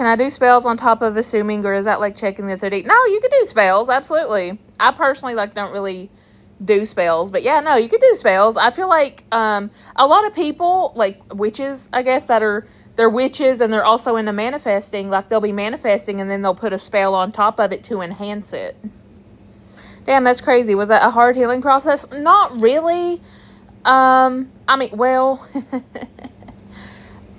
Can I do spells on top of assuming, or is that like checking the 3D? No, you could do spells, absolutely. I personally like don't really do spells, but yeah, no, you could do spells. I feel like a lot of people, like witches, I guess, they're witches and they're also into manifesting. Like they'll be manifesting and then they'll put a spell on top of it to enhance it. Damn, that's crazy. Was that a hard healing process? Not really. I mean, well,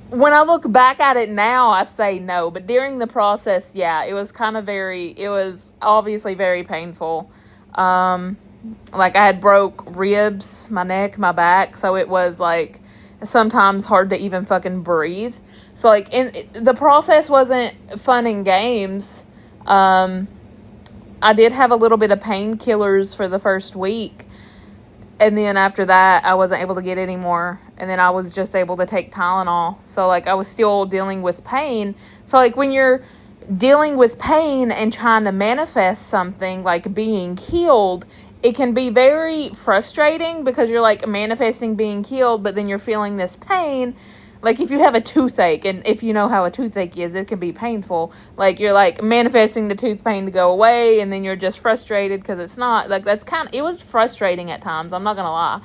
when I look back at it now, I say no. But during the process, yeah, it was it was obviously very painful. Like I had broke ribs, my neck, my back. So it was like sometimes hard to even fucking breathe. So like the process wasn't fun and games. I did have a little bit of painkillers for the first week. And then after that, I wasn't able to get any more. And then I was just able to take Tylenol. So, like, I was still dealing with pain. So, like, when you're dealing with pain and trying to manifest something, like being healed, it can be very frustrating because you're, like, manifesting being healed, but then you're feeling this pain. Like, if you have a toothache, and if you know how a toothache is, it can be painful. Like, you're, like, manifesting the tooth pain to go away, and then you're just frustrated because it's not. Like, it was frustrating at times, I'm not going to lie.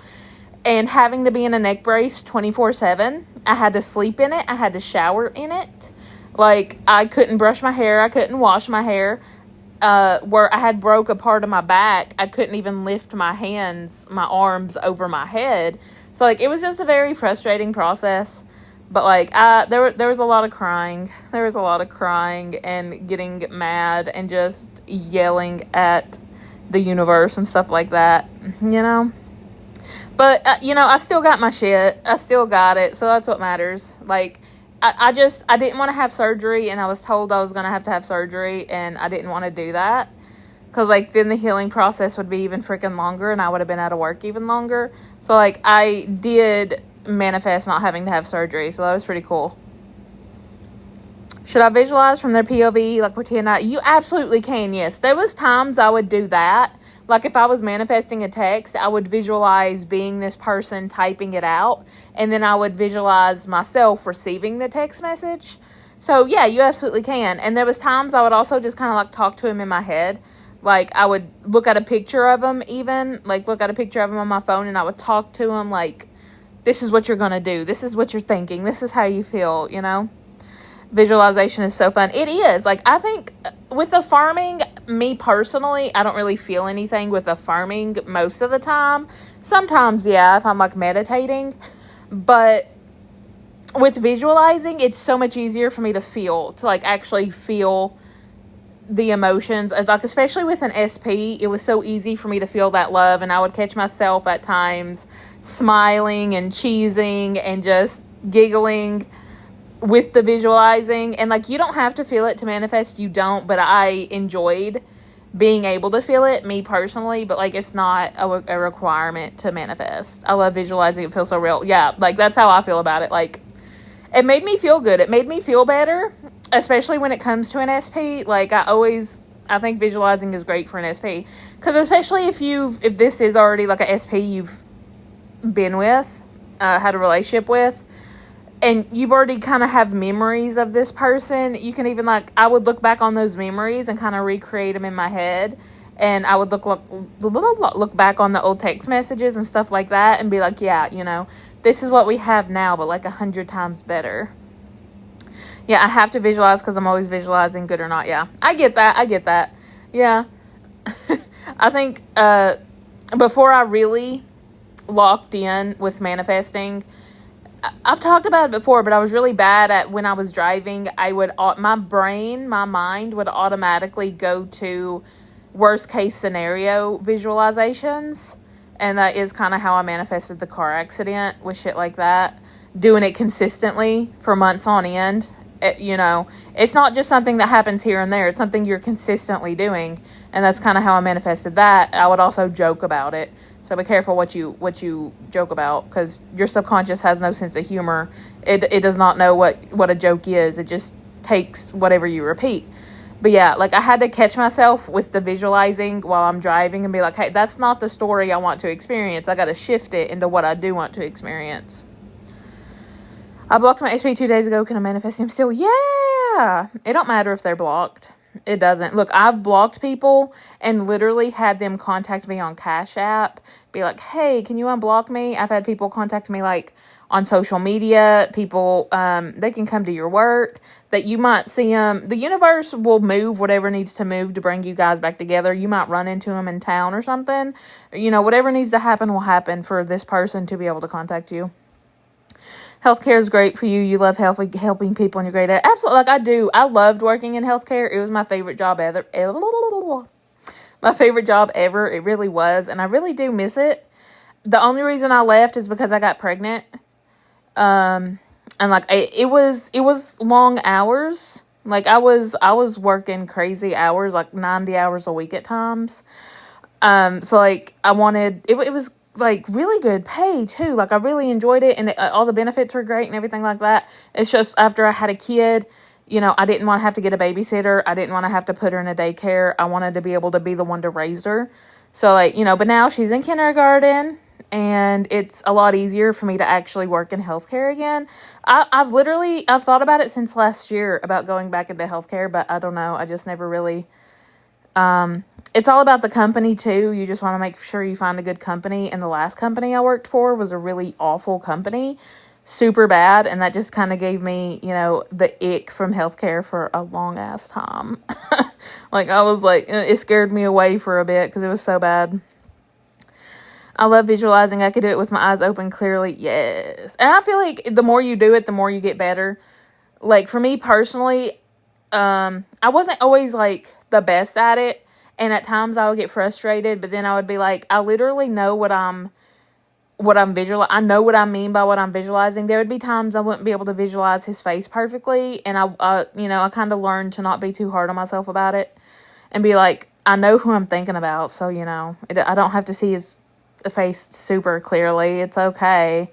And having to be in a neck brace 24/7, I had to sleep in it, I had to shower in it. Like, I couldn't brush my hair, I couldn't wash my hair. Where I had broke a part of my back, I couldn't even lift my arms over my head. So, like, it was just a very frustrating process. But, like, there was a lot of crying. There was a lot of crying and getting mad and just yelling at the universe and stuff like that, you know? But, you know, I still got my shit. I still got it, so that's what matters. Like, I didn't want to have surgery, and I was told I was going to have surgery, and I didn't want to do that. Because, like, then the healing process would be even freaking longer, and I would have been out of work even longer. So, like, I did manifest not having to have surgery, so that was pretty cool. Should I visualize from their POV, like pretend you absolutely can, yes. There was times I would do that. Like if I was manifesting a text, I would visualize being this person typing it out, and then I would visualize myself receiving the text message. So yeah, you absolutely can. And there was times I would also just kind of like talk to him in my head. Like I would look at a picture of him on my phone, and I would talk to him like, this is what you're going to do. This is what you're thinking. This is how you feel, you know? Visualization is so fun. It is. Like, I think with affirming, me personally, I don't really feel anything with affirming most of the time. Sometimes, yeah, if I'm, like, meditating. But with visualizing, it's so much easier for me to like, actually feel the emotions. Like, especially with an SP, it was so easy for me to feel that love, and I would catch myself at times smiling and cheesing and just giggling with the visualizing. And like, you don't have to feel it to manifest, you don't, but I enjoyed being able to feel it, me personally. But like, it's not a requirement to manifest. I love visualizing, it feels so real. Yeah, like that's how I feel about it. Like, it made me feel good, it made me feel better, especially when it comes to an SP. Like, I think visualizing is great for an SP, because especially if this is already like a SP you've been with, had a relationship with, and you've already kind of have memories of this person, you can even like, I would look back on those memories and kind of recreate them in my head, and I would look back on the old text messages and stuff like that and be like, yeah, you know, this is what we have now, but like 100 times better. Yeah, I have to visualize because I'm always visualizing, good or not. Yeah, I get that. Yeah. I think before I really locked in with manifesting, I've talked about it before, but I was really bad at when I was driving. My mind would automatically go to worst case scenario visualizations. And that is kind of how I manifested the car accident with shit like that. Doing it consistently for months on end. You know, it's not just something that happens here and there. It's something you're consistently doing. And that's kind of how I manifested that. I would also joke about it. So be careful what you joke about, because your subconscious has no sense of humor. It does not know what a joke is. It just takes whatever you repeat. But yeah, like I had to catch myself with the visualizing while I'm driving and be like, hey, that's not the story I want to experience. I got to shift it into what I do want to experience. I blocked my SP 2 days ago. Can I manifest him still? Yeah, yeah, it don't matter if they're blocked. It doesn't. Look, I've blocked people and literally had them contact me on Cash App, be like, hey, can you unblock me? I've had people contact me like on social media, people, they can come to your work, that you might see them. The universe will move whatever needs to move to bring you guys back together. You might run into them in town or something. You know, whatever needs to happen will happen for this person to be able to contact you. Healthcare is great for you. You love helping people and you're great at it. Absolutely. Like I do. I loved working in healthcare. It was my favorite job ever. My favorite job ever. It really was. And I really do miss it. The only reason I left is because I got pregnant. And like it was long hours. Like I was working crazy hours, like 90 hours a week at times. So like I wanted it was like really good pay too. Like I really enjoyed it, and all the benefits were great and everything like that. It's just after I had a kid, you know, I didn't want to have to get a babysitter. I didn't want to have to put her in a daycare. I wanted to be able to be the one to raise her. So like, you know, but now she's in kindergarten and it's a lot easier for me to actually work in healthcare again. I've thought about it since last year about going back into healthcare, but I don't know. I just never really, it's all about the company too. You just want to make sure you find a good company. And the last company I worked for was a really awful company, super bad. And that just kind of gave me, you know, the ick from healthcare for a long ass time. Like I was like, it scared me away for a bit because it was so bad. I love visualizing. I could do it with my eyes open clearly. Yes. And I feel like the more you do it, the more you get better. Like for me personally, I wasn't always like the best at it. And at times I would get frustrated, but then I would be like, I literally know what I'm visualizing. I know what I mean by what I'm visualizing. There would be times I wouldn't be able to visualize his face perfectly. And I kind of learned to not be too hard on myself about it and be like, I know who I'm thinking about. So, you know, I don't have to see his face super clearly. It's okay.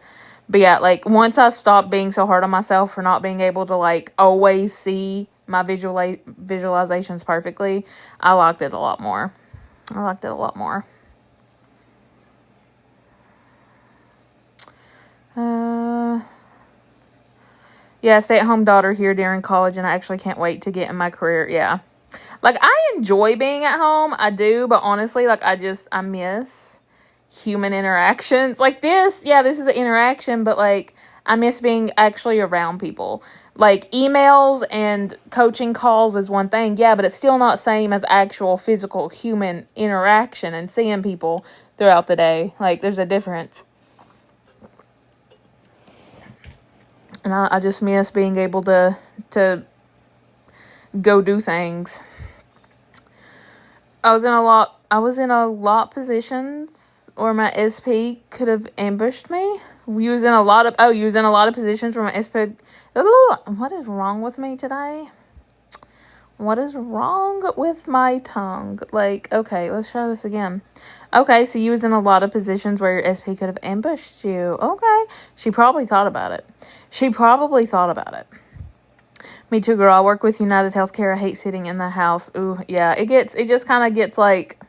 But yeah, like once I stopped being so hard on myself for not being able to like always see my visualizations perfectly, I liked it a lot more. Yeah, stay-at-home daughter here during college, and I actually can't wait to get in my career. Yeah. Like, I enjoy being at home. I do, but honestly, like, I miss human interactions. Like this is an interaction, but, like, I miss being actually around people. Like, emails and coaching calls is one thing, yeah, but it's still not same as actual physical human interaction and seeing people throughout the day. Like, there's a difference. And I just miss being able to go do things. I was in a lot positions where my SP could have ambushed me. You was in a lot of positions where my SP. What is wrong with me today? What is wrong with my tongue? Like, okay, let's try this again. Okay, so you was in a lot of positions where your SP could have ambushed you. Okay. She probably thought about it. Me too, girl. I work with United Healthcare. I hate sitting in the house. Ooh, yeah. It just kind of gets like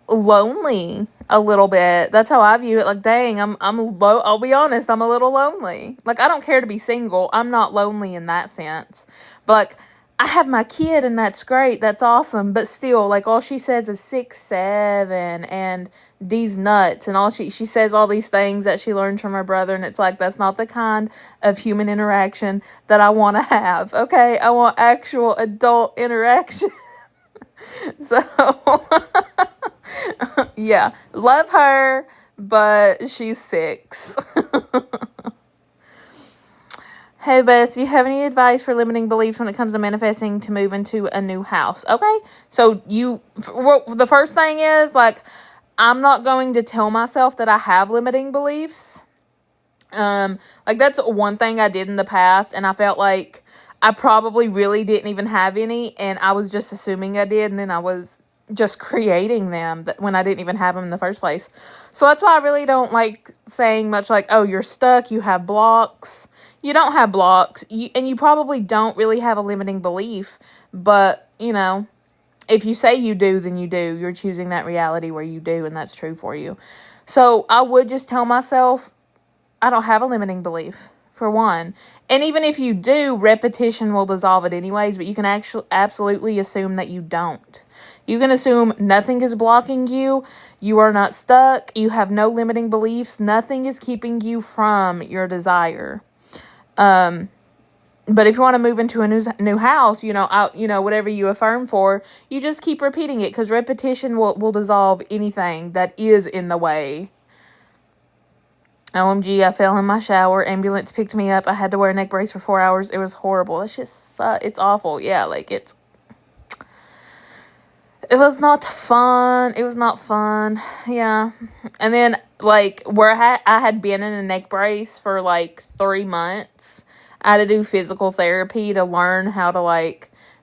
lonely a little bit. That's how I view it. Like, dang, I'll be honest, I'm a little lonely. Like, I don't care to be single. I'm not lonely in that sense. But like, I have my kid and that's great. That's awesome. But still, like, all she says is 6, 7 and these nuts. And all she says all these things that she learned from her brother. And it's like, that's not the kind of human interaction that I want to have. Okay. I want actual adult interaction. So, yeah, love her, but she's 6. Hey, Beth, do you have any advice for limiting beliefs when it comes to manifesting to move into a new house? Okay, so the first thing is, like, I'm not going to tell myself that I have limiting beliefs. Like, that's one thing I did in the past, and I felt like I probably really didn't even have any, and I was just assuming I did, and then I was just creating them when I didn't even have them in the first place. So that's why I really don't like saying much like, oh, you're stuck, you have blocks. You don't have blocks, and you probably don't really have a limiting belief, but, you know, if you say you do, then you do. You're choosing that reality where you do, and that's true for you. So I would just tell myself, I don't have a limiting belief. for one. And even if you do, repetition will dissolve it anyways, but you can actually absolutely assume that you don't. You can assume nothing is blocking you. You are not stuck. You have no limiting beliefs. Nothing is keeping you from your desire. But if you want to move into a new house, whatever you affirm for, you just keep repeating it, because repetition will dissolve anything that is in the way. OMG, I fell in my shower. Ambulance picked me up. I had to wear a neck brace for 4 hours. It was horrible. That shit sucks. It's awful. Yeah, it was not fun. It was not fun. Yeah. And then, where I had been in a neck brace for, 3 months, I had to do physical therapy to learn how to,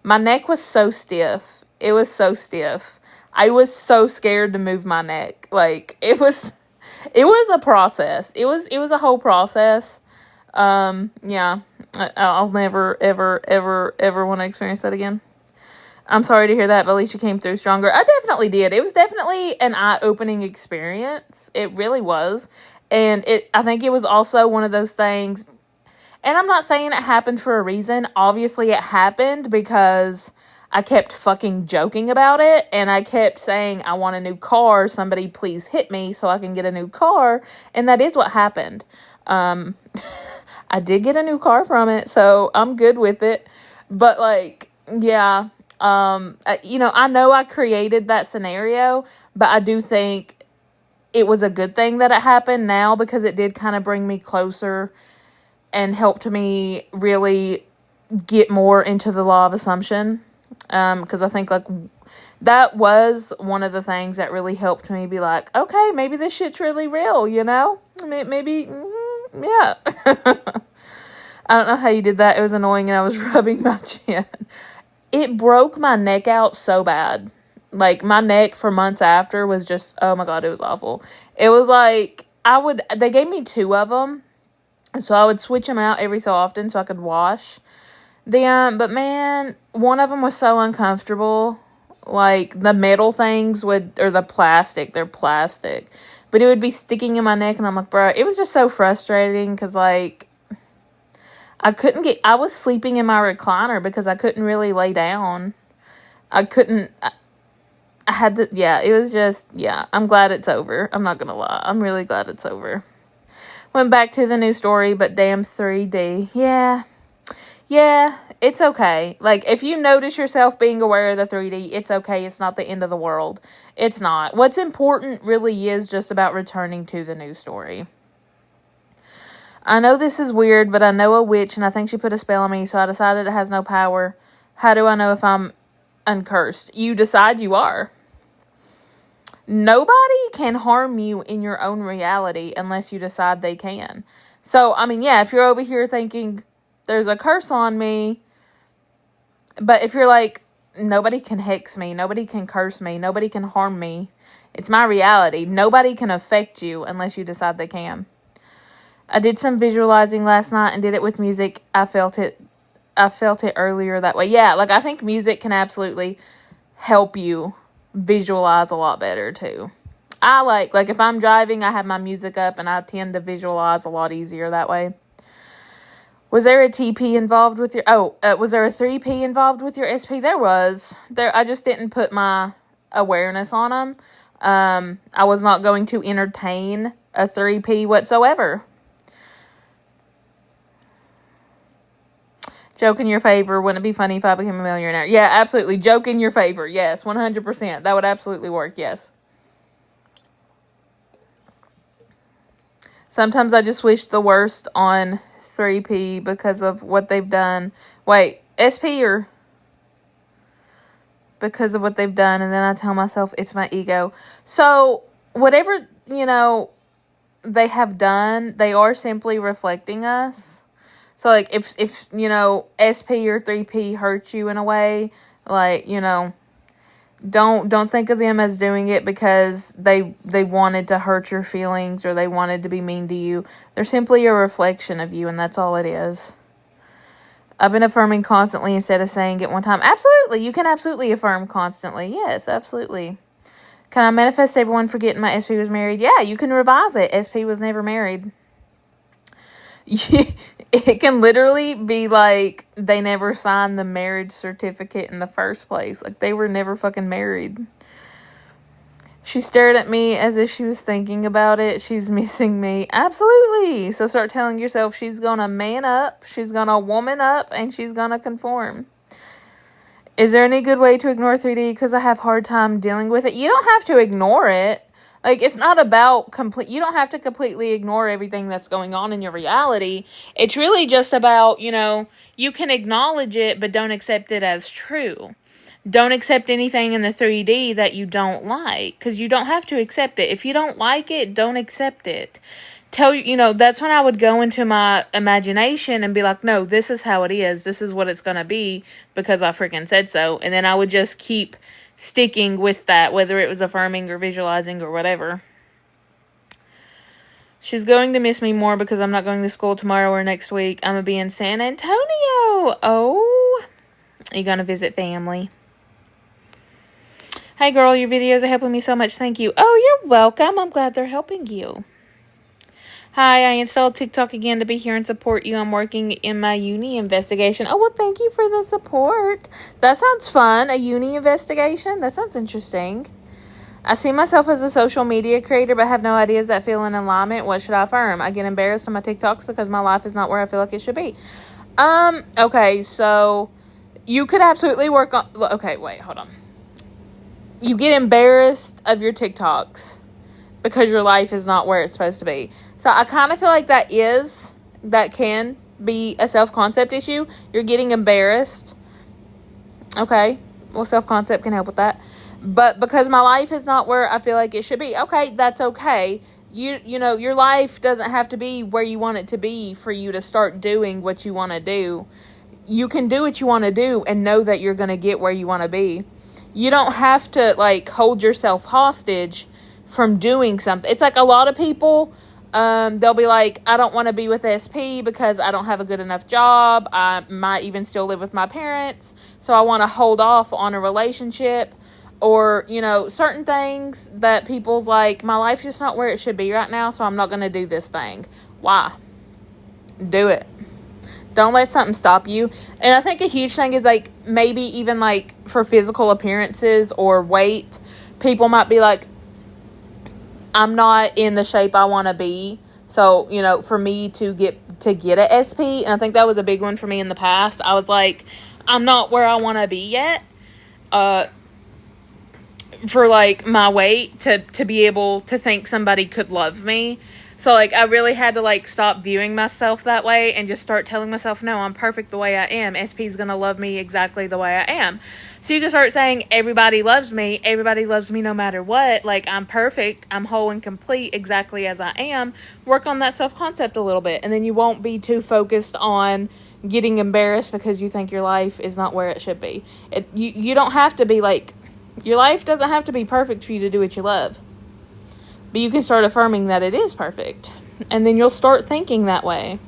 my neck was so stiff. It was so stiff. I was so scared to move my neck. It was a process. It was a whole process. Yeah. I'll never, ever, ever, ever want to experience that again. I'm sorry to hear that, but at least you came through stronger. I definitely did. It was definitely an eye-opening experience. It really was. And I think it was also one of those things, and I'm not saying it happened for a reason. Obviously, it happened because I kept fucking joking about it, and I kept saying, I want a new car. Somebody please hit me so I can get a new car. And that is what happened. I did get a new car from it, so I'm good with it. But, yeah, I know I created that scenario, but I do think it was a good thing that it happened now, because it did kind of bring me closer and helped me really get more into the law of assumption. Because I think, that was one of the things that really helped me be like, okay, maybe this shit's really real, Maybe, yeah. I don't know how you did that. It was annoying, and I was rubbing my chin. It broke my neck out so bad. My neck for months after was just, oh my God, it was awful. It was they gave me 2 of them. So I would switch them out every so often so I could wash them. But man, one of them was so uncomfortable. The metal things or the plastic, they're plastic. But it would be sticking in my neck, and I'm like, bro, it was just so frustrating, because I was sleeping in my recliner because I couldn't really lay down. I had to, yeah, it was just, yeah, I'm glad it's over. I'm not going to lie. I'm really glad it's over. Went back to the new story, but damn 3D. Yeah, it's okay. If you notice yourself being aware of the 3D, it's okay. It's not the end of the world. It's not. What's important really is just about returning to the new story. I know this is weird, but I know a witch, and I think she put a spell on me, so I decided it has no power. How do I know if I'm uncursed? You decide you are. Nobody can harm you in your own reality unless you decide they can. So, yeah, if you're over here thinking, there's a curse on me, but if you're nobody can hex me, nobody can curse me, nobody can harm me, it's my reality. Nobody can affect you unless you decide they can. I did some visualizing last night and did it with music. I felt it earlier that way. Yeah, I think music can absolutely help you visualize a lot better too. I if I'm driving, I have my music up, and I tend to visualize a lot easier that way. Was there a TP involved with your, was there a 3P involved with your SP? There was. I just didn't put my awareness on them. I was not going to entertain a 3P whatsoever. Joke in your favor. Wouldn't it be funny if I became a millionaire? Yeah, absolutely. Joke in your favor. Yes, 100%. That would absolutely work. Yes. Sometimes I just wish the worst on 3P because of what they've done. Wait, SP or because of what they've done, and then I tell myself it's my ego. So whatever, they have done, they are simply reflecting us. So, if SP or 3P hurt you in a way, don't think of them as doing it because they wanted to hurt your feelings or they wanted to be mean to you. They're simply a reflection of you, and that's all it is. I've been affirming constantly instead of saying it one time. Absolutely. You can absolutely affirm constantly. Yes, absolutely. Can I manifest everyone forgetting my SP was married? Yeah, you can revise it. SP was never married. It can literally be like they never signed the marriage certificate in the first place. Like they were never fucking married. She stared at me as if she was thinking about it. She's missing me. Absolutely. So start telling yourself she's gonna man up, she's gonna woman up, and she's gonna conform. Is there any good way to ignore 3D? Because I have a hard time dealing with it. You don't have to ignore it. Like, it's not about you don't have to completely ignore everything that's going on in your reality. It's really just about, you can acknowledge it, but don't accept it as true. Don't accept anything in the 3D that you don't like, because you don't have to accept it. If you don't like it, don't accept it. That's when I would go into my imagination and be like, no, this is how it is. This is what it's going to be because I freaking said so. And then I would just keep sticking with that, whether it was affirming or visualizing or whatever. She's going to miss me more because I'm not going to school tomorrow or next week. I'm going to be in San Antonio. Oh, you're going to visit family. Hey girl, your videos are helping me so much. Thank you. Oh, you're welcome. I'm glad they're helping you. Hi, I installed TikTok again to be here and support you. I'm working in my uni investigation. Oh, well, thank you for the support. That sounds fun. A uni investigation? That sounds interesting. I see myself as a social media creator, but have no ideas that feel in alignment. What should I affirm? I get embarrassed on my TikToks because my life is not where I feel like it should be. Okay, so you could absolutely work on... Okay, wait, hold on. You get embarrassed of your TikToks because your life is not where it's supposed to be. So I kind of feel like that can be a self-concept issue. You're getting embarrassed. Okay. Well, self-concept can help with that. But because my life is not where I feel like it should be. Okay, that's okay. Your life doesn't have to be where you want it to be for you to start doing what you want to do. You can do what you want to do and know that you're going to get where you want to be. You don't have to, hold yourself hostage from doing something. It's like a lot of people, they'll be like, I don't want to be with SP because I don't have a good enough job. I might even still live with my parents. So I want to hold off on a relationship or, certain things that people's like, my life's just not where it should be right now. So I'm not going to do this thing. Why? Do it. Don't let something stop you. And I think a huge thing is maybe even for physical appearances or weight, people might be like, I'm not in the shape I want to be. So, for me to get a SP, and I think that was a big one for me in the past. I was like, I'm not where I want to be yet. For my weight to be able to think somebody could love me. So I really had to stop viewing myself that way and just start telling myself, no, I'm perfect the way I am. SP's going to love me exactly the way I am. So you can start saying, everybody loves me no matter what. I'm perfect. I'm whole and complete exactly as I am. Work on that self-concept a little bit. And then you won't be too focused on getting embarrassed because you think your life is not where it should be. You don't have to be your life doesn't have to be perfect for you to do what you love. But you can start affirming that it is perfect. And then you'll start thinking that way.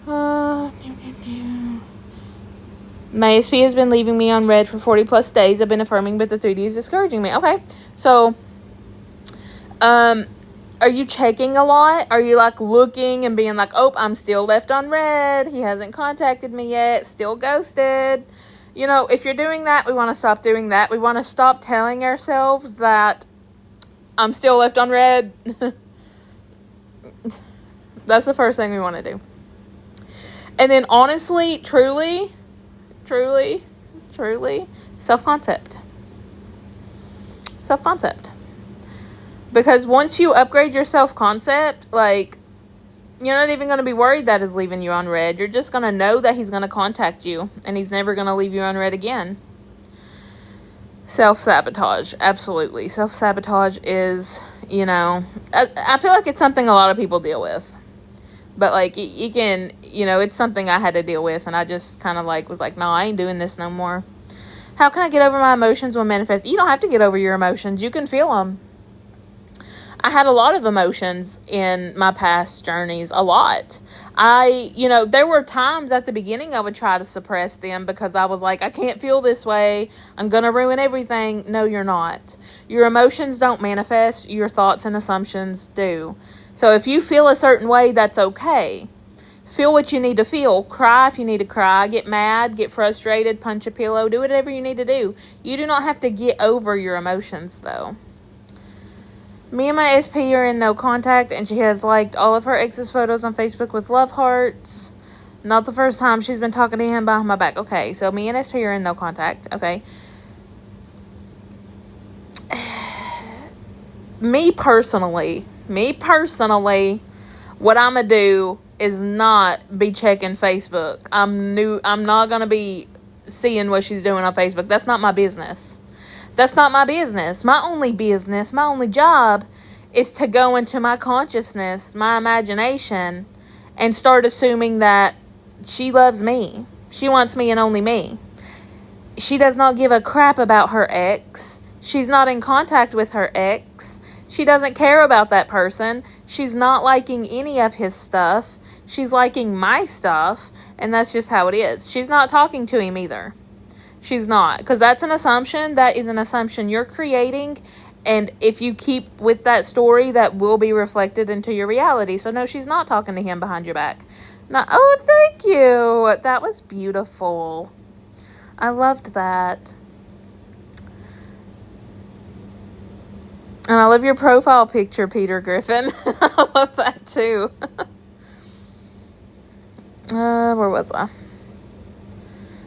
My SP has been leaving me on red for 40 plus days. I've been affirming, but the 3D is discouraging me. Okay. So, are you checking a lot? Are you looking and being oh, I'm still left on red. He hasn't contacted me yet. Still ghosted. If you're doing that, we want to stop doing that. We want to stop telling ourselves that I'm still left on red. That's the first thing we want to do. And then honestly, truly, self-concept. Self-concept. Because once you upgrade your self-concept, you're not even going to be worried that he's leaving you on red. You're just going to know that he's going to contact you and he's never going to leave you on red again. Self-sabotage. Absolutely. Self-sabotage is, I feel like it's something a lot of people deal with. But, you can, it's something I had to deal with. And I just kind of, was like, no, I ain't doing this no more. How can I get over my emotions when manifesting? You don't have to get over your emotions. You can feel them. I had a lot of emotions in my past journeys. A lot. There were times at the beginning I would try to suppress them because I was like, I can't feel this way. I'm going to ruin everything. No, you're not. Your emotions don't manifest. Your thoughts and assumptions do. So if you feel a certain way, that's okay. Feel what you need to feel. Cry if you need to cry. Get mad, get frustrated, punch a pillow, do whatever you need to do. You do not have to get over your emotions, though. Me and my SP are in no contact, and she has liked all of her ex's photos on Facebook with love hearts. Not the first time she's been talking to him behind my back. Okay, so me and SP are in no contact. Okay. Me personally, what I'm going to do is not be checking Facebook. I'm not going to be seeing what she's doing on Facebook. That's not my business. That's not my business. My only job is to go into my consciousness, my imagination, and start assuming that she loves me. She wants me and only me. She does not give a crap about her ex. She's not in contact with her ex. She doesn't care about that person. She's not liking any of his stuff. She's liking my stuff, and that's just how it is. She's not talking to him either. She's not, because that's an assumption. That is an assumption you're creating, and if you keep with that story, that will be reflected into your reality. So no, she's not talking to him behind your back. No, oh, thank you. That was beautiful. I loved that. And I love your profile picture, Peter Griffin. I love that too. Where was I?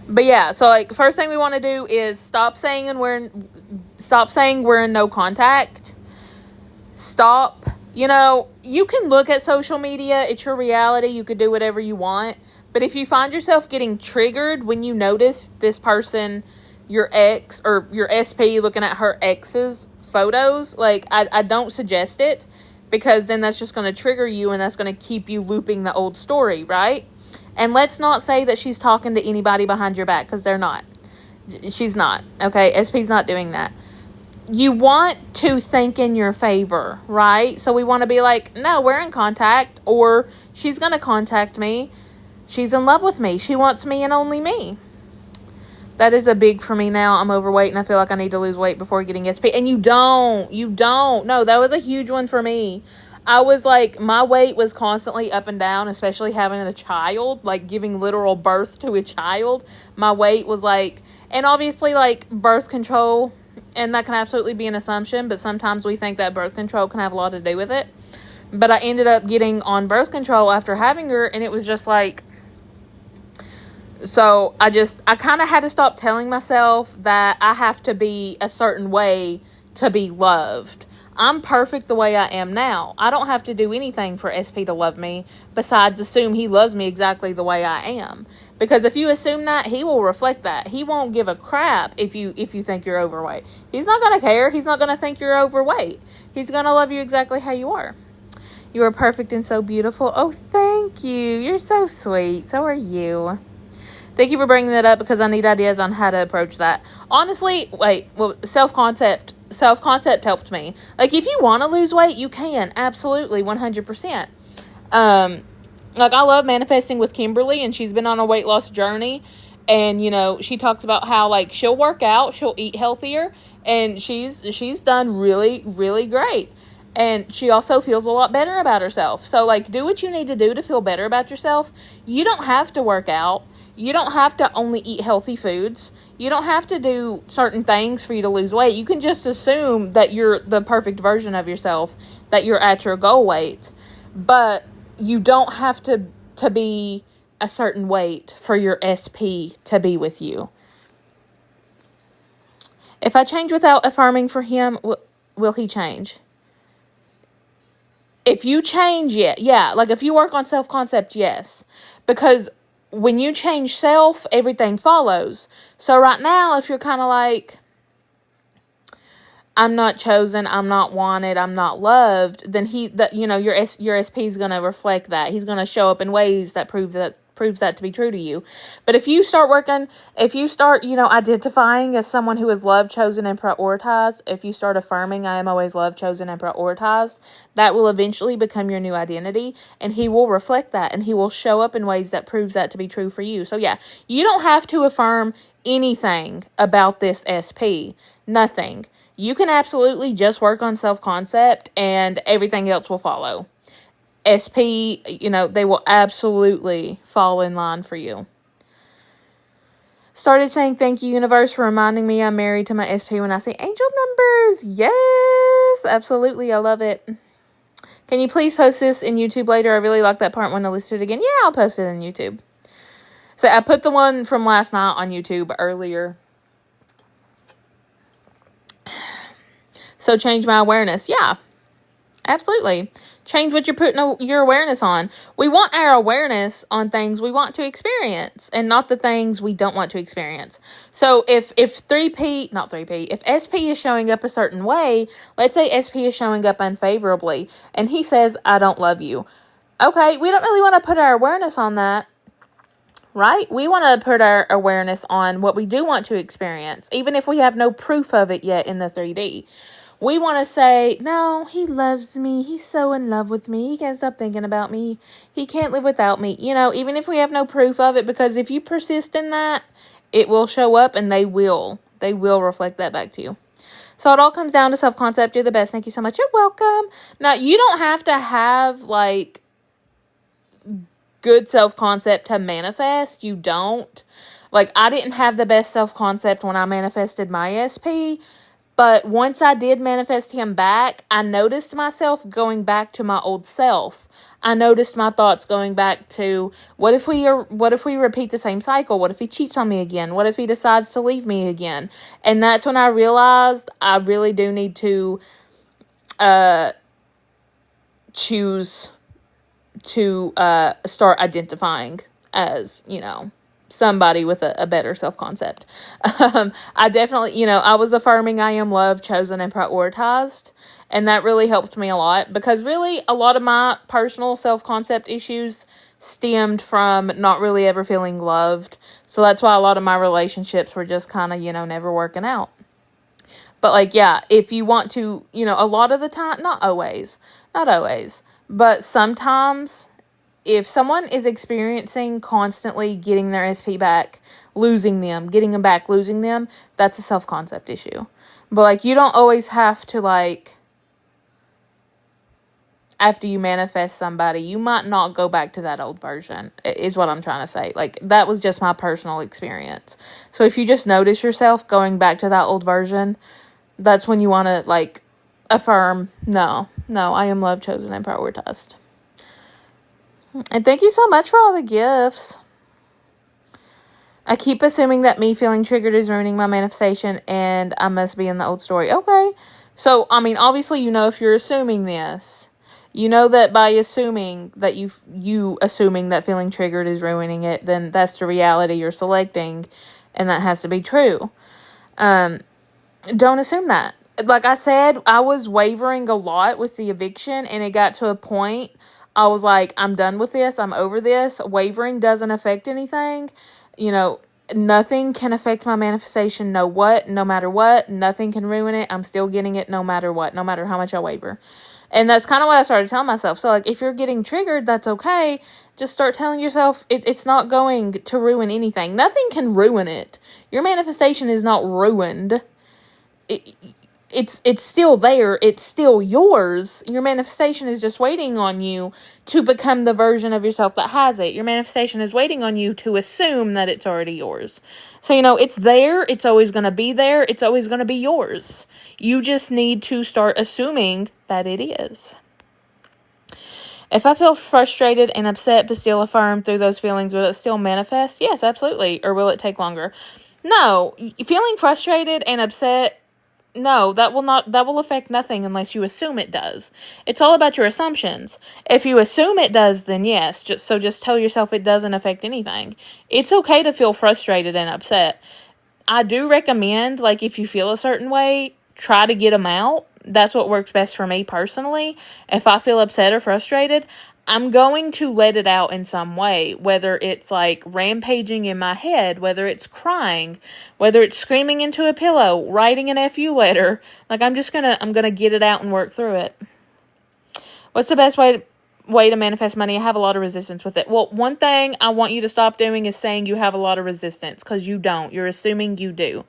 But yeah, so like first thing we want to do is stop saying we're in no contact. Stop. You know, you can look at social media. It's your reality. You could do whatever you want. But if you find yourself getting triggered when you notice this person, your ex or your SP, looking at her ex's photos, like I don't suggest it, because then that's just going to trigger you and that's going to keep you looping the old story, right? And let's not say that she's talking to anybody behind your back, because they're not. She's not. Okay, SP's not doing that. You want to think in your favor, right? So we want to be like, no, we're in contact, or she's going to contact me. She's in love with me. She wants me and only me. That is a big for me now. I'm overweight and I feel like I need to lose weight before getting SP. And you don't. No, that was a huge one for me. I was like, my weight was constantly up and down, especially having a child, like giving literal birth to a child. My weight was like, and obviously like birth control, and that can absolutely be an assumption, but sometimes we think that birth control can have a lot to do with it. But I ended up getting on birth control after having her, and it was just like, so I kind of had to stop telling myself that I have to be a certain way to be loved. I'm perfect the way I am now. I don't have to do anything for SP to love me besides assume he loves me exactly the way I am. Because if you assume that, he will reflect that. He won't give a crap if you think you're overweight. He's not going to care. He's not going to think you're overweight. He's going to love you exactly how you are. You are perfect and so beautiful. Oh, thank you. You're so sweet. So are you. Thank you for bringing that up, because I need ideas on how to approach that. Honestly, self-concept helped me. Like, if you want to lose weight, you can. Absolutely, 100%. Like, I love manifesting with Kimberly, and she's been on a weight loss journey. And, you know, she talks about how, like, she'll work out, she'll eat healthier, and she's done really, really great. And she also feels a lot better about herself. So, like, do what you need to do to feel better about yourself. You don't have to work out. You don't have to only eat healthy foods. You don't have to do certain things for you to lose weight. You can just assume that you're the perfect version of yourself, that you're at your goal weight. But you don't have to be a certain weight for your SP to be with you. If I change without affirming for him, will he change? If you change, yeah. Like, if you work on self-concept, yes. Because when you change self, everything follows. So right now, if you're kind of like, I'm not chosen, I'm not wanted, I'm not loved, then your SP is going to reflect that. He's going to show up in ways that proves that to be true to you. But if you start identifying as someone who is loved, chosen, and prioritized, if you start affirming, I am always loved, chosen, and prioritized, that will eventually become your new identity, and he will reflect that, and he will show up in ways that proves that to be true for you. So yeah, you don't have to affirm anything about this SP. Nothing. You can absolutely just work on self-concept, and everything else will follow. SP, they will absolutely fall in line for you. Started saying, thank you, universe, for reminding me I'm married to my SP when I see angel numbers. Yes, absolutely. I love it. Can you please post this in YouTube later? I really like that part when I listen to it again. Yeah, I'll post it in YouTube. So I put the one from last night on YouTube earlier. So change my awareness. Yeah, absolutely. Change what you're putting your awareness on. We want our awareness on things we want to experience and not the things we don't want to experience. So if SP is showing up a certain way, let's say SP is showing up unfavorably, and he says, I don't love you. Okay, we don't really want to put our awareness on that, right? We want to put our awareness on what we do want to experience, even if we have no proof of it yet in the 3D. We want to say, no, he loves me. He's so in love with me. He can't stop thinking about me. He can't live without me. Even if we have no proof of it, because if you persist in that, it will show up and they will reflect that back to you. So it all comes down to self-concept. You're the best. Thank you so much. You're welcome. Now, you don't have to have good self-concept to manifest. You don't. I didn't have the best self-concept when I manifested my SP. But once I did manifest him back, I noticed myself going back to my old self. I noticed my thoughts going back to, what if we repeat the same cycle? What if he cheats on me again? What if he decides to leave me again? And that's when I realized I really do need to choose to start identifying as, somebody with a better self-concept. I definitely, I was affirming I am loved, chosen, and prioritized. And that really helped me a lot, because really a lot of my personal self-concept issues stemmed from not really ever feeling loved. So that's why a lot of my relationships were just kind of, never working out. But if you want to, a lot of the time, not always, but sometimes, if someone is experiencing constantly getting their SP back, losing them, getting them back, losing them, that's a self-concept issue. But, you don't always have to, after you manifest somebody, you might not go back to that old version, is what I'm trying to say. That was just my personal experience. So if you just notice yourself going back to that old version, that's when you want to, affirm, no, I am loved, chosen, and prioritized. And thank you so much for all the gifts. I keep assuming that me feeling triggered is ruining my manifestation and I must be in the old story. Okay. So, obviously, if you're assuming this, that by assuming that you assuming that feeling triggered is ruining it, then that's the reality you're selecting, and that has to be true. Don't assume that. Like I said, I was wavering a lot with the eviction, and it got to a point I was like, I'm done with this. I'm over this. Wavering doesn't affect anything. Nothing can affect my manifestation. No matter what. Nothing can ruin it. I'm still getting it no matter what, no matter how much I waver. And that's kind of what I started telling myself. So, if you're getting triggered, that's okay. Just start telling yourself it's not going to ruin anything. Nothing can ruin it. Your manifestation is not ruined. It's still there. It's still yours. Your manifestation is just waiting on you to become the version of yourself that has it. Your manifestation is waiting on you to assume that it's already yours. So, it's there. It's always going to be there. It's always going to be yours. You just need to start assuming that it is. If I feel frustrated and upset but still affirm through those feelings, will it still manifest? Yes, absolutely. Or will it take longer? No. Feeling frustrated and upset, no, that will affect nothing unless you assume it does. It's all about your assumptions. If you assume it does, then yes. Just tell yourself it doesn't affect anything. It's okay to feel frustrated and upset. I do recommend, if you feel a certain way, try to get them out. That's what works best for me personally. If I feel upset or frustrated, I'm going to let it out in some way, whether it's rampaging in my head, whether it's crying, whether it's screaming into a pillow, writing an FU letter. I'm going to get it out and work through it. What's the best way to manifest money? I have a lot of resistance with it. Well, one thing I want you to stop doing is saying you have a lot of resistance, because you don't. You're assuming you do.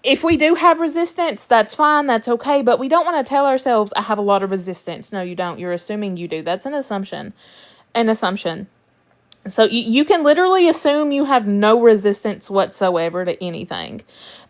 if we do have resistance, that's fine, that's okay, but we don't want to tell ourselves, I have a lot of resistance. No, you don't. You're assuming you do. That's an assumption. An assumption. So you can literally assume you have no resistance whatsoever to anything.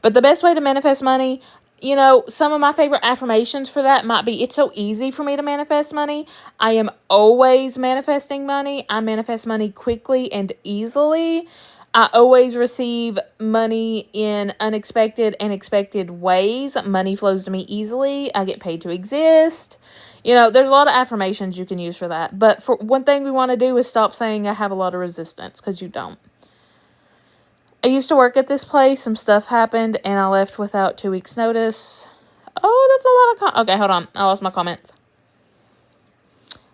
But the best way to manifest money, some of my favorite affirmations for that might be, it's so easy for me to manifest money. I am always manifesting money. I manifest money quickly and easily. I always receive money in unexpected and expected ways. Money flows to me easily. I get paid to exist. There's a lot of affirmations you can use for that. But for one thing we want to do is stop saying I have a lot of resistance, because you don't. I used to work at this place. Some stuff happened and I left without 2 weeks notice. Oh, that's a lot of okay, hold on. I lost my comments.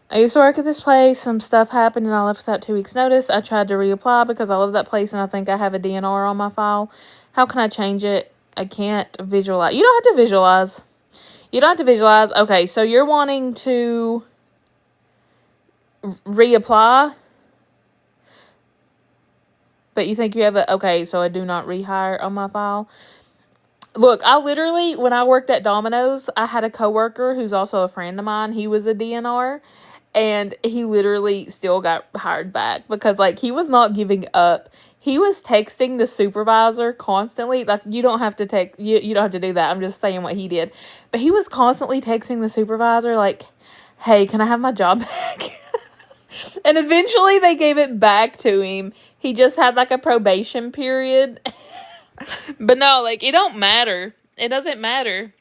I used to work at this place. Some stuff happened and I left without 2 weeks notice. I tried to reapply because I love that place and I think I have a DNR on my file. How can I change it? I can't visualize. You don't have to visualize. Okay, so you're wanting to reapply, but you think you have so I do not rehire on my file. Look, I literally, when I worked at Domino's, I had a coworker who's also a friend of mine. He was a DNR, and he literally still got hired back because, he was not giving up. He was texting the supervisor constantly. You don't have to text, you don't have to do that. I'm just saying what he did. But he was constantly texting the supervisor, hey, can I have my job back? And eventually they gave it back to him. He just had, a probation period. But no, it don't matter. It doesn't matter.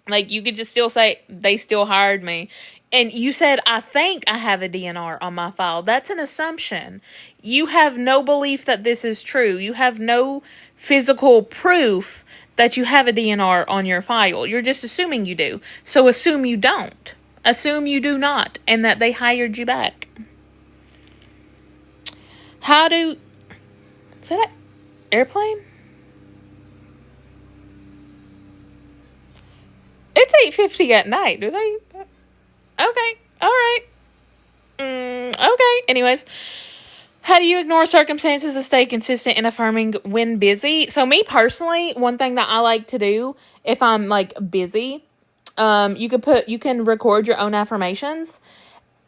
You could just still say, they still hired me. And you said, I think I have a DNR on my file. That's an assumption. You have no belief that this is true. You have no physical proof that you have a DNR on your file. You're just assuming you do. So assume you don't. Assume you do not. And that they hired you back. Is that an airplane? It's 8:50 at night. Do they? Okay. All right. Okay. Anyways, how do you ignore circumstances to stay consistent and affirming when busy? So me personally, one thing that I like to do if I'm busy, you can record your own affirmations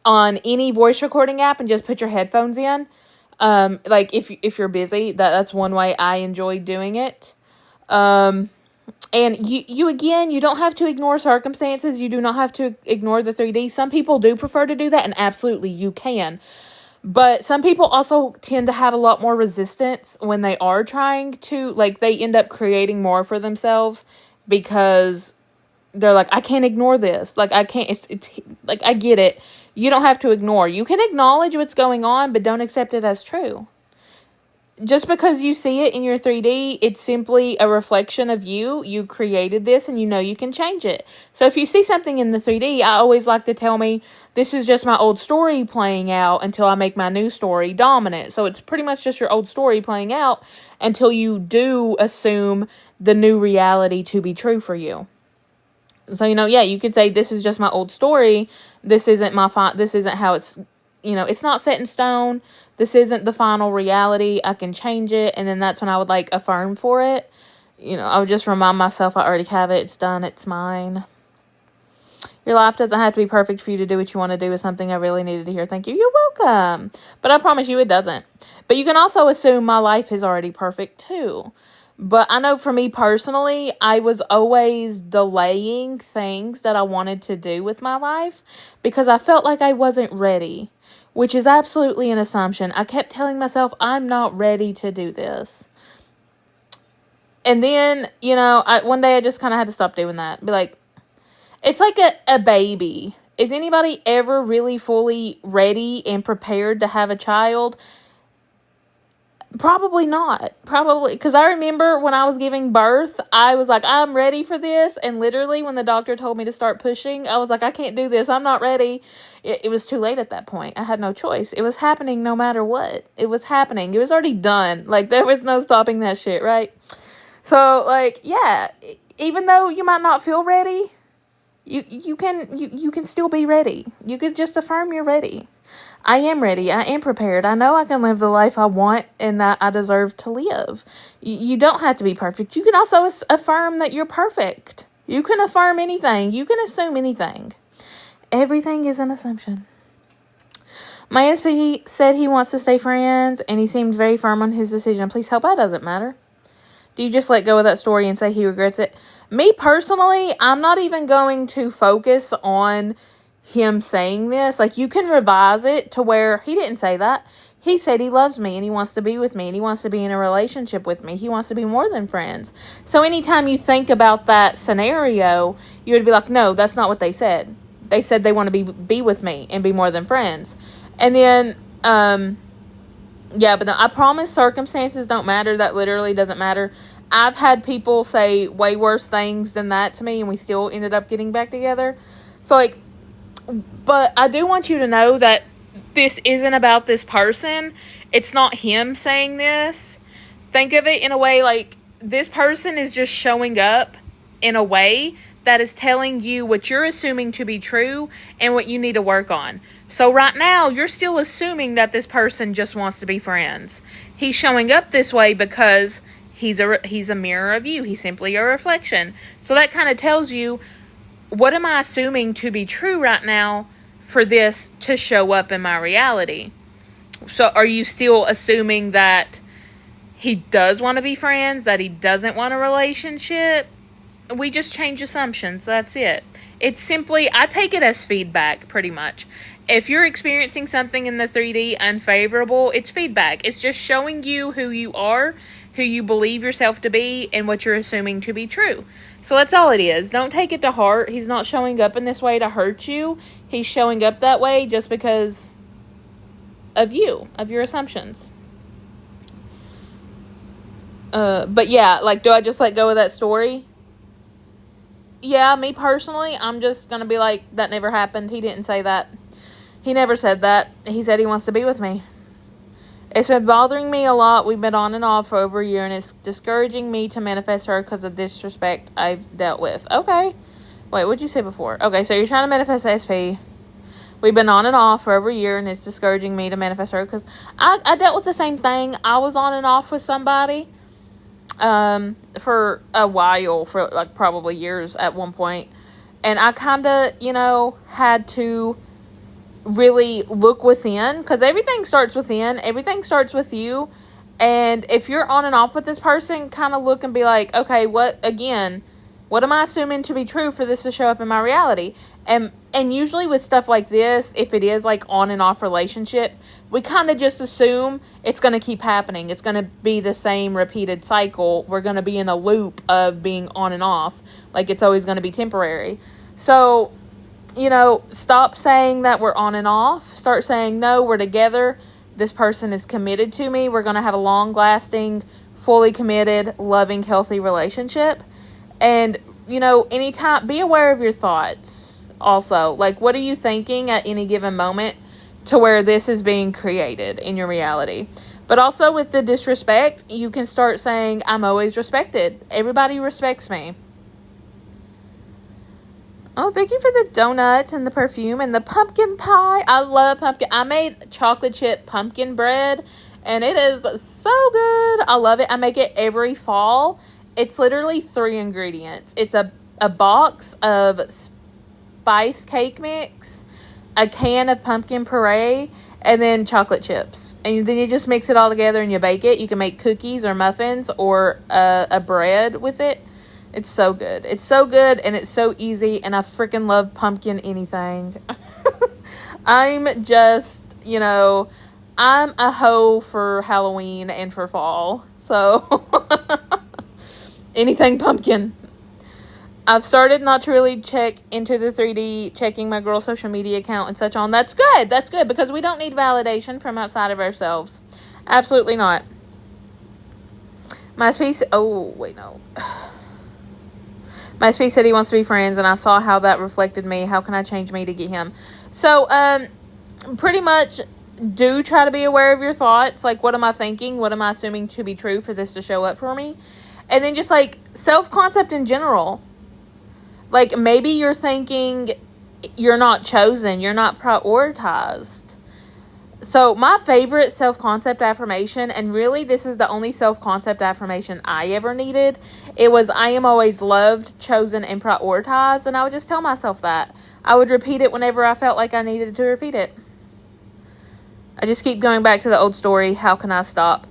on any voice recording app and just put your headphones in. If you're busy, that's one way I enjoy doing it. And you don't have to ignore circumstances. You do not have to ignore the 3D. Some people do prefer to do that, and absolutely you can. But some people also tend to have a lot more resistance when they are trying to, they end up creating more for themselves because they're I can't ignore this. I can't, it's I get it. You don't have to ignore. You can acknowledge what's going on, but don't accept it as true. Just because you see it in your 3D, it's simply a reflection of you. You created this and you can change it. So if you see something in the 3D, I always like to tell me, this is just my old story playing out until I make my new story dominant. So it's pretty much just your old story playing out until you do assume the new reality to be true for you. So, you could say, this is just my old story. This isn't this isn't how it's, it's not set in stone. This isn't the final reality. I can change it. And then that's when I would affirm for it. I would just remind myself I already have it. It's done. It's mine. Your life doesn't have to be perfect for you to do what you want to do is something I really needed to hear. Thank you. You're welcome. But I promise you it doesn't. But you can also assume my life is already perfect too. But I know for me personally, I was always delaying things that I wanted to do with my life because I felt like I wasn't ready, which is absolutely an assumption. I kept telling myself, I'm not ready to do this. And then, one day I just kind of had to stop doing that. Be it's like a baby. Is anybody ever really fully ready and prepared to have a child? Probably not. Probably. Because I remember when I was giving birth, I was I'm ready for this. And literally when the doctor told me to start pushing, I was I can't do this. I'm not ready. It was too late at that point. I had no choice. It was happening no matter what. It was happening. It was already done. There was no stopping that shit, right? So, yeah. Even though you might not feel ready, you can still be ready. You could just affirm you're ready. I am ready. I am prepared. I know I can live the life I want and that I deserve to live. You don't have to be perfect. You can also affirm that you're perfect. You can affirm anything. You can assume anything. Everything is an assumption. My SP said he wants to stay friends, and he seemed very firm on his decision. Please help. That doesn't matter. Do you just let go of that story and say he regrets it? Me personally, I'm not even going to focus on him saying this. Like, you can revise it to where he didn't say that. He said he loves me and he wants to be with me and he wants to be in a relationship with me. He wants to be more than friends. So anytime you think about that scenario, you would be like, no, that's not what they said. They said they want to be with me and be more than friends. And then, but I promise circumstances don't matter. That literally doesn't matter. I've had people say way worse things than that to me, and we still ended up getting back together. So, like, but I do want you to know that this isn't about this person. It's not him saying this. Think of it in a way like this person is just showing up in a way that is telling you what you're assuming to be true and what you need to work on. So right now, you're still assuming that this person just wants to be friends. He's showing up this way because he's a mirror of you. He's simply a reflection. So that kind of tells you, what am I assuming to be true right now for this to show up in my reality? So are you still assuming that he does want to be friends, that he doesn't want a relationship? We just change assumptions. That's it. It's simply, I take it as feedback, pretty much. If you're experiencing something in the 3D unfavorable, it's feedback. It's just showing you who you are, who you believe yourself to be, and what you're assuming to be true. So that's all it is. Don't take it to heart. He's not showing up in this way to hurt you. He's showing up that way just because of you, of your assumptions. But yeah, like, do I just let go of that story? Yeah, me personally, I'm just going to be like, that never happened. He didn't say that. He never said that. He said he wants to be with me. It's been bothering me a lot. We've been on and off for over a year, and it's discouraging me to manifest her because of disrespect I've dealt with. Okay. Wait, what'd you say before? Okay, so you're trying to manifest SP. We've been on and off for over a year, and it's discouraging me to manifest her because I dealt with the same thing. I was on and off with somebody for a while, for like probably years at one point. And I kind of, had to really look within, because everything starts within. Everything starts with you. And if you're on and off with this person, kind of look and be like, okay, what am I assuming to be true for this to show up in my reality? And usually with stuff like this, if it is like on and off relationship, we kind of just assume it's going to keep happening. It's going to be the same repeated cycle. We're going to be in a loop of being on and off. Like, it's always going to be temporary. So, stop saying that we're on and off. Start saying, no, we're together. This person is committed to me. We're going to have a long-lasting, fully committed, loving, healthy relationship. And, anytime, be aware of your thoughts also. Like, what are you thinking at any given moment to where this is being created in your reality? But also with the disrespect, you can start saying, I'm always respected. Everybody respects me. Oh, thank you for the donut and the perfume and the pumpkin pie. I love pumpkin. I made chocolate chip pumpkin bread, and it is so good. I love it. I make it every fall. It's literally 3 ingredients. It's a box of spice cake mix, a can of pumpkin puree, and then chocolate chips. And then you just mix it all together and you bake it. You can make cookies or muffins or a bread with it. It's so good. It's so good, and it's so easy, and I freaking love pumpkin anything. I'm just, I'm a hoe for Halloween and for fall. So, anything pumpkin. I've started not to really check into the 3D, checking my girl social media account and such on. That's good. That's good, because we don't need validation from outside of ourselves. Absolutely not. My space... Oh, wait, no. My space said he wants to be friends, and I saw how that reflected me. How can I change me to get him? So, pretty much do try to be aware of your thoughts. Like, what am I thinking? What am I assuming to be true for this to show up for me? And then just, like, self-concept in general. Like, maybe you're thinking you're not chosen. You're not prioritized. So my favorite self-concept affirmation, and really this is the only self-concept affirmation I ever needed, it was, I am always loved, chosen, and prioritized. And I would just tell myself that. I would repeat it whenever I felt like I needed to repeat it. I just keep going back to the old story. How can I stop?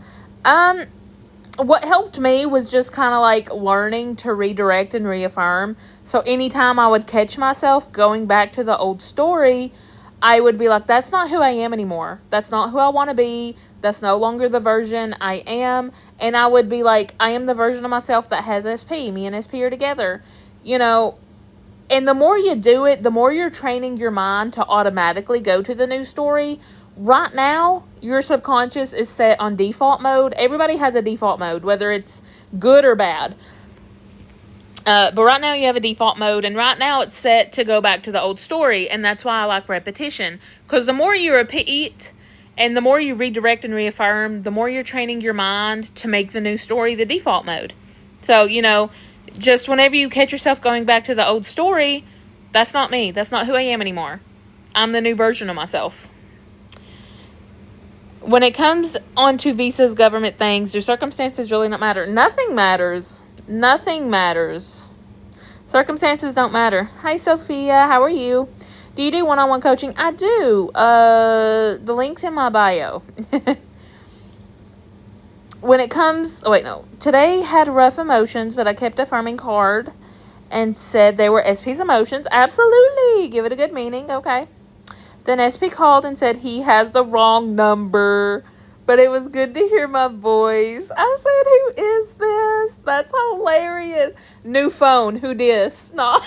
What helped me was just kind of like learning to redirect and reaffirm. So anytime I would catch myself going back to the old story, I would be like, that's not who I am anymore. That's not who I want to be. That's no longer the version I am. And I would be like, I am the version of myself that has SP. Me and SP are together. You know, and the more you do it, the more you're training your mind to automatically go to the new story. Right now, your subconscious is set on default mode. Everybody has a default mode, whether it's good or bad. But right now you have a default mode, and right now it's set to go back to the old story, and that's why I like repetition. Because the more you repeat, and the more you redirect and reaffirm, the more you're training your mind to make the new story the default mode. So, you know, just whenever you catch yourself going back to the old story, that's not me. That's not who I am anymore. I'm the new version of myself. When it comes onto visas, government things, do circumstances really not matter? Nothing matters. Nothing matters. Circumstances don't matter. Hi, Sophia. How are you? Do you do one-on-one coaching? I do. The link's in my bio. When it comes... Oh, wait, no. Today had rough emotions, but I kept affirming hard and said they were SP's emotions. Absolutely. Give it a good meaning. Okay. Then SP called and said he has the wrong number. But it was good to hear my voice. I said, who is this? That's hilarious. New phone. Who dis? No.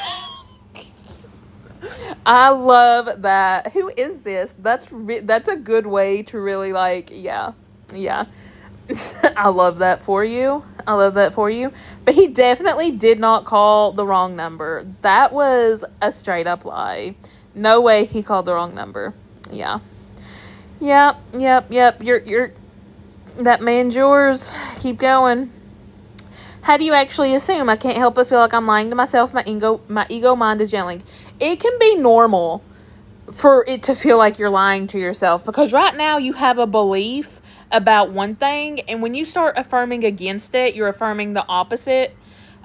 I love that. Who is this? That's a good way to really like, yeah. I love that for you. But he definitely did not call the wrong number. That was a straight up lie. No way he called the wrong number. Yeah. Yep. You're that man's yours. Keep going. How do you actually assume? I can't help but feel like I'm lying to myself. My ego mind is yelling. It can be normal for it to feel like you're lying to yourself, because right now you have a belief about one thing, and when you start affirming against it, you're affirming the opposite.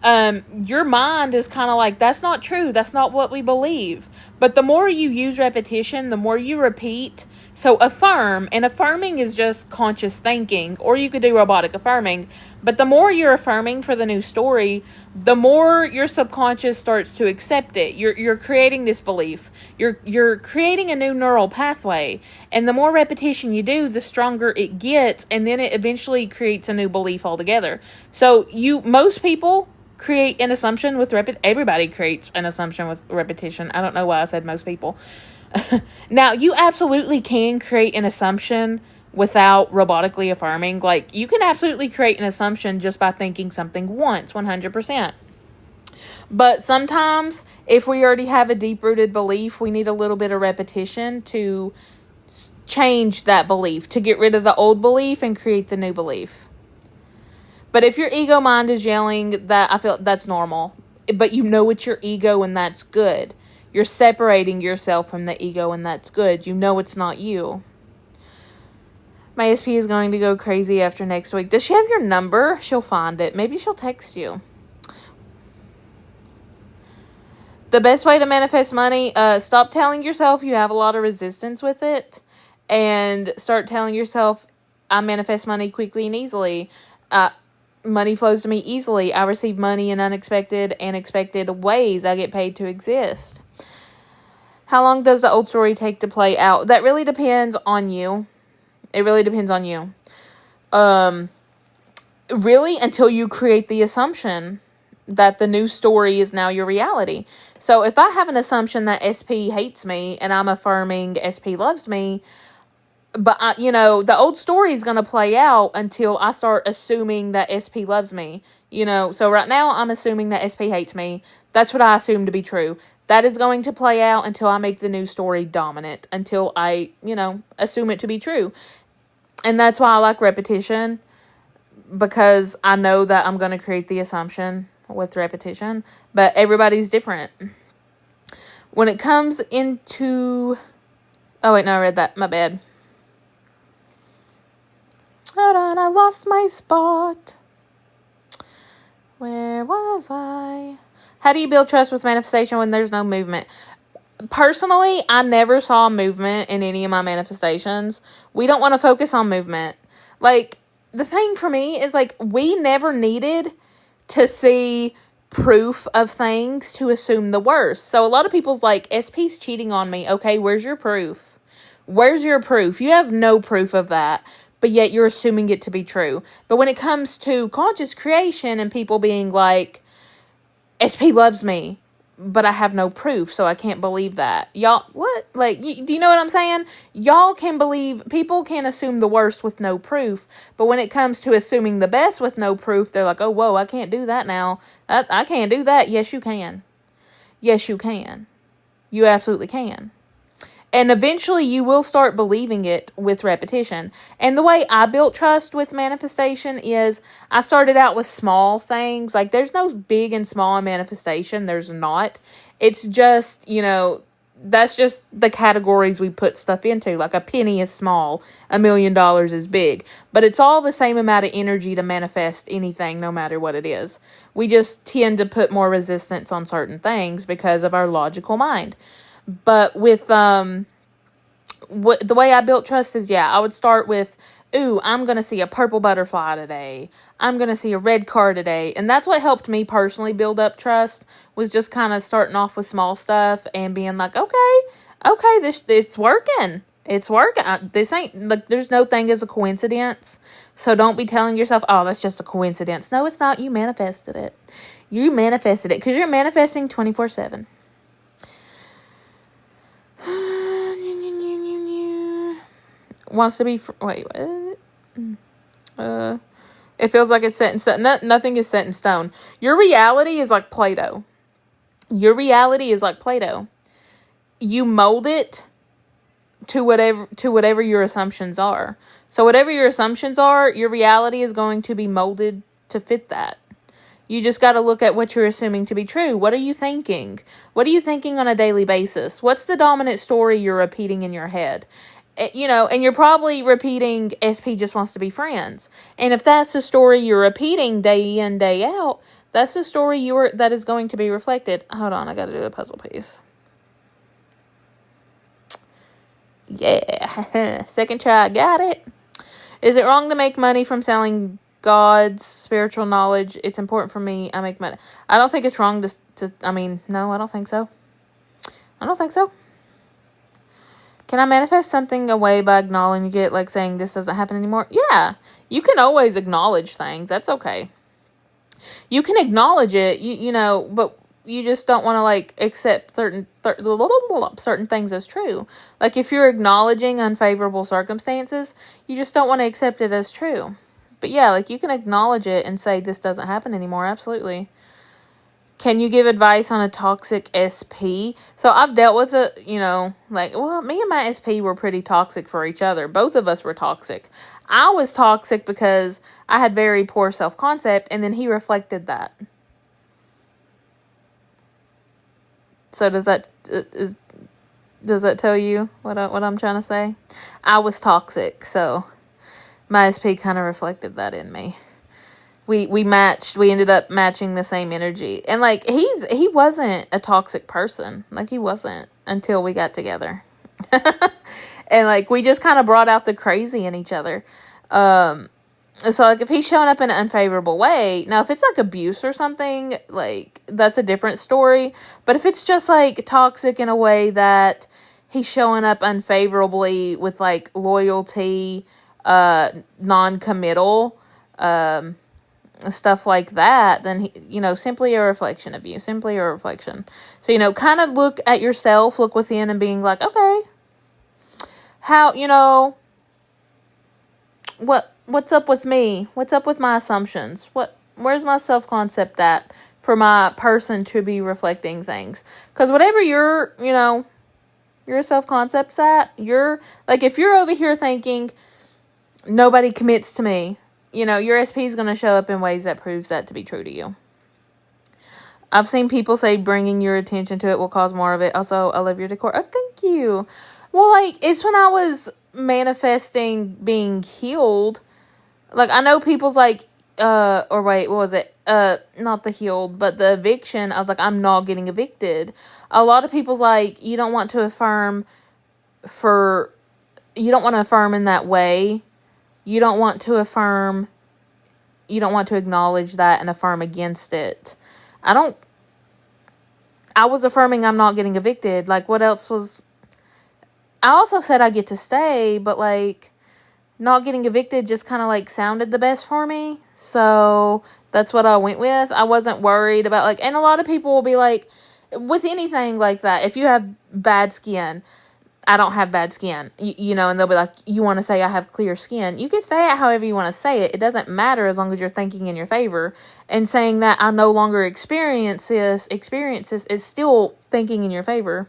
Your mind is kind of like, that's not true. That's not what we believe. But the more you use repetition, the more you repeat. So affirm, and affirming is just conscious thinking, or you could do robotic affirming. But the more you're affirming for the new story, the more your subconscious starts to accept it. You're creating this belief. You're creating a new neural pathway. And the more repetition you do, the stronger it gets, and then it eventually creates a new belief altogether. So most people create an assumption with everybody creates an assumption with repetition. I don't know why I said most people. Now, you absolutely can create an assumption without robotically affirming. Like, you can absolutely create an assumption just by thinking something once, 100%. But sometimes, if we already have a deep-rooted belief, we need a little bit of repetition to change that belief, to get rid of the old belief and create the new belief. But if your ego mind is yelling that, I feel that's normal. But you know it's your ego, and that's good. You're separating yourself from the ego, and that's good. You know it's not you. My SP is going to go crazy after next week. Does she have your number? She'll find it. Maybe she'll text you. The best way to manifest money, stop telling yourself you have a lot of resistance with it, and start telling yourself, I manifest money quickly and easily. Money flows to me easily. I receive money in unexpected and expected ways. I get paid to exist. How long does the old story take to play out? That really depends on you. It really depends on you. Really, until you create the assumption that the new story is now your reality. So if I have an assumption that SP hates me and I'm affirming SP loves me, but the old story is going to play out until I start assuming that SP loves me. So right now I'm assuming that SP hates me. That's what I assume to be true. That is going to play out until I make the new story dominant, until I, assume it to be true. And that's why I like repetition, because I know that I'm going to create the assumption with repetition, but everybody's different. When it comes into... Oh, wait, no, I read that. My bad. Hold on, I lost my spot. Where was I? How do you build trust with manifestation when there's no movement? Personally, I never saw movement in any of my manifestations. We don't want to focus on movement. Like, the thing for me is, like, we never needed to see proof of things to assume the worst. So a lot of people's like, SP's cheating on me. Okay, where's your proof? Where's your proof? You have no proof of that, but yet you're assuming it to be true. But when it comes to conscious creation and people being like, SP loves me, but I have no proof, so I can't believe that. Y'all, what? Like, do you know what I'm saying? Y'all can believe, people can assume the worst with no proof, but when it comes to assuming the best with no proof, they're like, oh, whoa, I can't do that now. I can't do that. Yes, you can. Yes, you can. You absolutely can. And eventually you will start believing it with repetition. And the way I built trust with manifestation is I started out with small things. Like, there's no big and small in manifestation. There's not. It's just, that's just the categories we put stuff into. Like, a penny is small, $1 million is big. But it's all the same amount of energy to manifest anything, no matter what it is. We just tend to put more resistance on certain things because of our logical mind. But with the way I built trust is, I would start with, ooh, I'm going to see a purple butterfly today. I'm going to see a red car today. And that's what helped me personally build up trust, was just kind of starting off with small stuff and being like, okay, it's working. It's working. This ain't, like, there's no thing as a coincidence. So don't be telling yourself, oh, that's just a coincidence. No, it's not. You manifested it. You manifested it because you're manifesting 24/7. Wants to be wait, what? It feels like it's set in stone. Nothing is set in stone. Your reality is like Play-Doh. Your reality is like Play-Doh. You mold it to whatever your assumptions are. So whatever your assumptions are, your reality is going to be molded to fit that. You just got to look at what you're assuming to be true. What are you thinking? What are you thinking on a daily basis? What's the dominant story you're repeating in your head? And you're probably repeating, SP just wants to be friends. And if that's the story you're repeating day in, day out, that's the story that is going to be reflected. Hold on, I got to do a puzzle piece. Yeah, second try, got it. Is it wrong to make money from selling God's spiritual knowledge? It's important for me. I make money. I don't think it's wrong no, I don't think so. I don't think so. Can I manifest something away by acknowledging it, like saying this doesn't happen anymore? Yeah, you can always acknowledge things. That's okay. You can acknowledge it, but you just don't want to, like, accept certain things as true. Like, if you're acknowledging unfavorable circumstances, you just don't want to accept it as true. But yeah, like, you can acknowledge it and say this doesn't happen anymore. Absolutely. Can you give advice on a toxic SP? So I've dealt with it, me and my SP were pretty toxic for each other. Both of us were toxic. I was toxic because I had very poor self-concept, and then he reflected that. So does that tell you what I'm trying to say? I was toxic, so my SP kind of reflected that in me. We ended up matching the same energy. And, like, he wasn't a toxic person. Like, he wasn't until we got together. And, like, we just kind of brought out the crazy in each other. So, like, if he's showing up in an unfavorable way, now, if it's, like, abuse or something, like, that's a different story. But if it's just, like, toxic in a way that he's showing up unfavorably with, like, loyalty, non-committal, stuff like that, then simply a reflection of you, simply a reflection. So, kind of look at yourself, look within, and being like, okay, how, what's up with me? What's up with my assumptions? Where's my self-concept at for my person to be reflecting things? Because whatever your self-concept's at, if you're over here thinking nobody commits to me, your SP is going to show up in ways that proves that to be true to you. I've seen people say bringing your attention to it will cause more of it. Also, I love your decor. Oh, thank you. Well, like, it's when I was manifesting being healed Like, I know people's like, or wait, what was it? Not the healed, but the eviction. I was like, I'm not getting evicted. A lot of people's like, you don't want to affirm you don't want to affirm in that way. You don't want to acknowledge that and affirm against it. I was affirming I'm not getting evicted. Like, what else was, I also said I get to stay, but like, not getting evicted just kind of like sounded the best for me. So that's what I went with. I wasn't worried about like, and a lot of people will be like, with anything like that, if you have bad skin, I don't have bad skin, you know, and they'll be like, you want to say I have clear skin. You can say it however you want to say it. It doesn't matter as long as you're thinking in your favor. And saying that I no longer experience this is still thinking in your favor.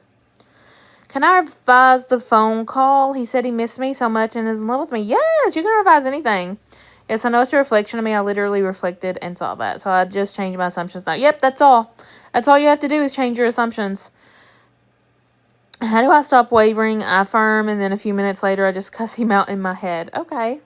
Can I revise the phone call? He said he missed me so much and is in love with me. Yes, you can revise anything. Yes, I know it's a reflection of me. I literally reflected and saw that. So I just changed my assumptions now. Yep, that's all. That's all you have to do is change your assumptions. How do I stop wavering? I affirm, and then a few minutes later, I just cuss him out in my head. Okay.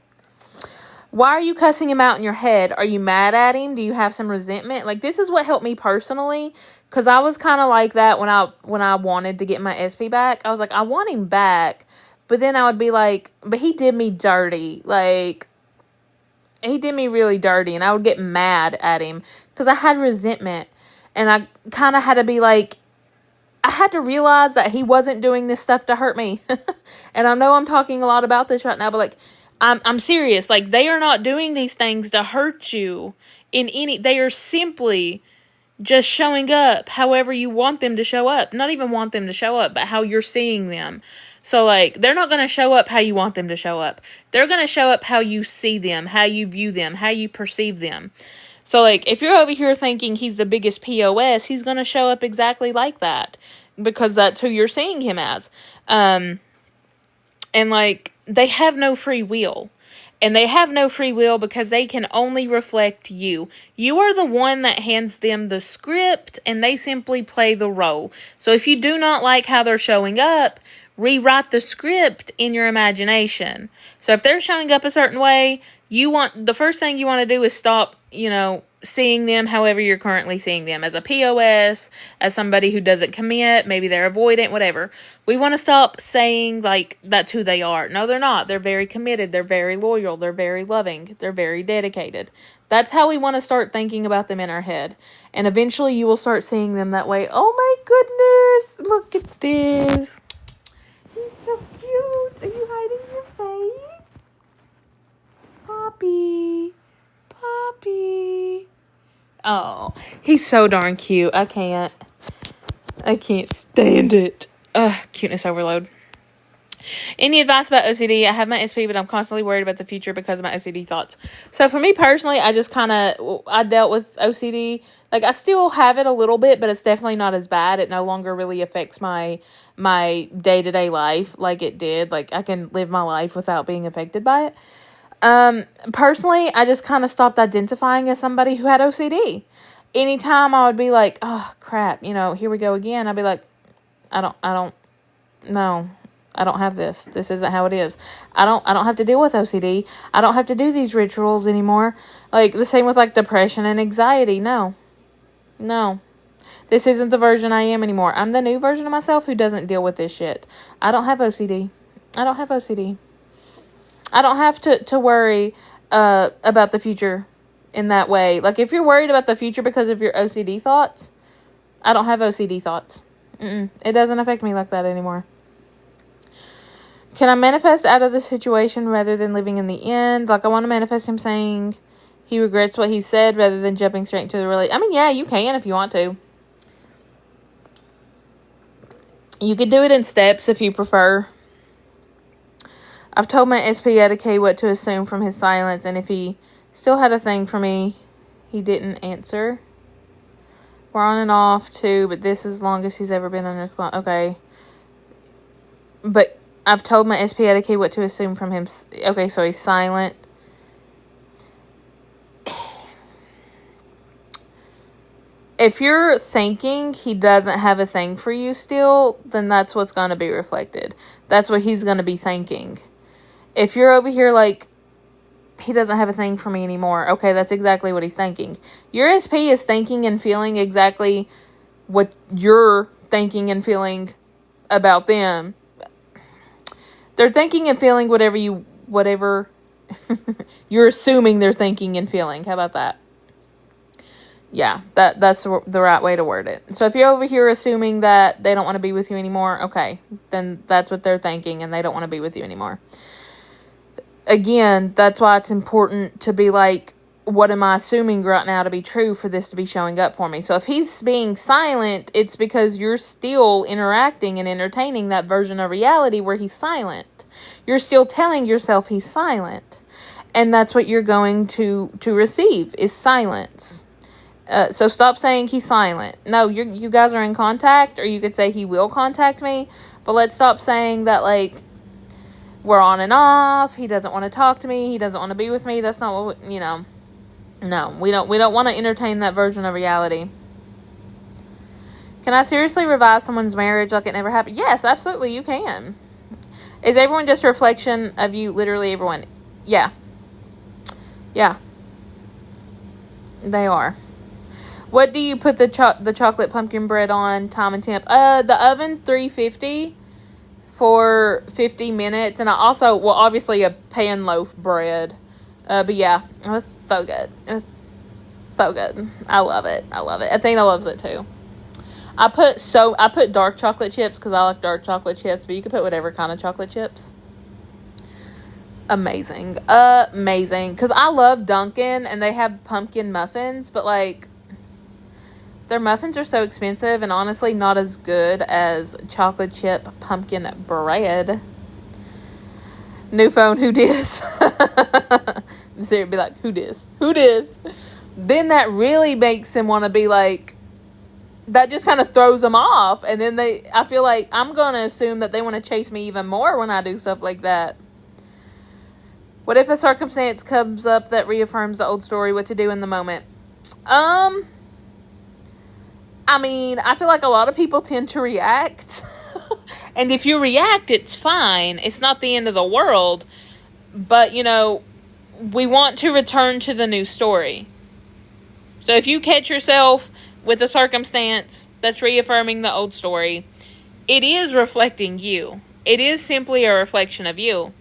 Why are you cussing him out in your head? Are you mad at him? Do you have some resentment? Like, this is what helped me personally, because I was kind of like that when I wanted to get my SP back. I was like, I want him back, but then I would be like, but he did me dirty. Like, he did me really dirty, and I would get mad at him because I had resentment, and I kind of had to be like, I had to realize that he wasn't doing this stuff to hurt me. And I know I'm talking a lot about this right now, but like, I'm serious. Like, they are not doing these things to hurt you they are simply just showing up however you want them to show up. Not even want them to show up, but how you're seeing them. So like, they're not going to show up how you want them to show up. They're going to show up how you see them, how you view them, how you perceive them. So, like, if you're over here thinking he's the biggest POS, he's going to show up exactly like that. Because that's who you're seeing him as. And, like, they have no free will. And they have no free will because they can only reflect you. You are the one that hands them the script, and they simply play the role. So, if you do not like how they're showing up, rewrite the script in your imagination. So, if they're showing up a certain way, the first thing you want to do is stop, seeing them however you're currently seeing them, as a POS, as somebody who doesn't commit, maybe they're avoidant, whatever. We want to stop saying, like, that's who they are. No, they're not. They're very committed. They're very loyal. They're very loving. They're very dedicated. That's how we want to start thinking about them in our head. And eventually you will start seeing them that way. Oh my goodness. Look at this. He's so cute. Are you hiding your face? Poppy. Oh, he's so darn cute. I can't stand it. Cuteness overload. Any advice about OCD? I have my SP, but I'm constantly worried about the future because of my OCD thoughts. So for me personally, I dealt with OCD. Like, I still have it a little bit, but it's definitely not as bad. It no longer really affects my day-to-day life like it did. Like, I can live my life without being affected by it. Personally, I just kind of stopped identifying as somebody who had OCD. Anytime I would be like, oh crap, here we go again. I'd be like, I don't have this. This isn't how it is. I don't have to deal with OCD. I don't have to do these rituals anymore. Like, the same with like depression and anxiety. No. This isn't the version I am anymore. I'm the new version of myself who doesn't deal with this shit. I don't have OCD. I don't have to worry about the future in that way. Like, if you're worried about the future because of your OCD thoughts, I don't have OCD thoughts. It doesn't affect me like that anymore. Can I manifest out of the situation rather than living in the end? Like, I want to manifest him saying he regrets what he said rather than jumping straight into the relationship. I mean, yeah, you can if you want to. You could do it in steps if you prefer. I've told my SP etiquette what to assume from his silence, and if he still had a thing for me, he didn't answer. We're on and off, too, but this is the longest he's ever been unresponsive. Okay. But I've told my SP etiquette what to assume from him. Okay, so he's silent. If you're thinking he doesn't have a thing for you still, then that's what's going to be reflected. That's what he's going to be thinking. If you're over here like, he doesn't have a thing for me anymore. Okay, that's exactly what he's thinking. Your SP is thinking and feeling exactly what you're thinking and feeling about them. They're thinking and feeling whatever you're assuming they're thinking and feeling. How about that? Yeah, that's the right way to word it. So if you're over here assuming that they don't want to be with you anymore, okay, then that's what they're thinking and they don't want to be with you anymore. Again, that's why it's important to be like, what am I assuming right now to be true for this to be showing up for me? So if he's being silent, it's because you're still interacting and entertaining that version of reality where he's silent. You're still telling yourself he's silent. And that's what you're going to receive is silence. So stop saying he's silent. No, you guys are in contact, or you could say he will contact me. But let's stop saying that, like, we're on and off. He doesn't want to talk to me. He doesn't want to be with me. That's not what No, we don't want to entertain that version of reality. Can I seriously revise someone's marriage like it never happened? Yes, absolutely, you can. Is everyone just a reflection of you? Literally everyone. Yeah. Yeah. They are. What do you put the chocolate pumpkin bread on? Time and temp. The oven 350 for 50 minutes. And I also, obviously a pan loaf bread. But yeah, it was so good. It was so good. I love it. Athena loves it too. I put dark chocolate chips because I like dark chocolate chips, but you can put whatever kind of chocolate chips. Amazing. Because I love Dunkin' and they have pumpkin muffins, but like their muffins are so expensive and honestly not as good as chocolate chip pumpkin bread. New phone, who dis? Sarah be like, who dis? Who dis? Then that really makes him want to be like, that just kind of throws them off. And then I feel like I'm going to assume that they want to chase me even more when I do stuff like that. What if a circumstance comes up that reaffirms the old story? What to do in the moment? I mean, I feel like a lot of people tend to react. And if you react, it's fine. It's not the end of the world. But, we want to return to the new story. So if you catch yourself with a circumstance that's reaffirming the old story, it is reflecting you. It is simply a reflection of you.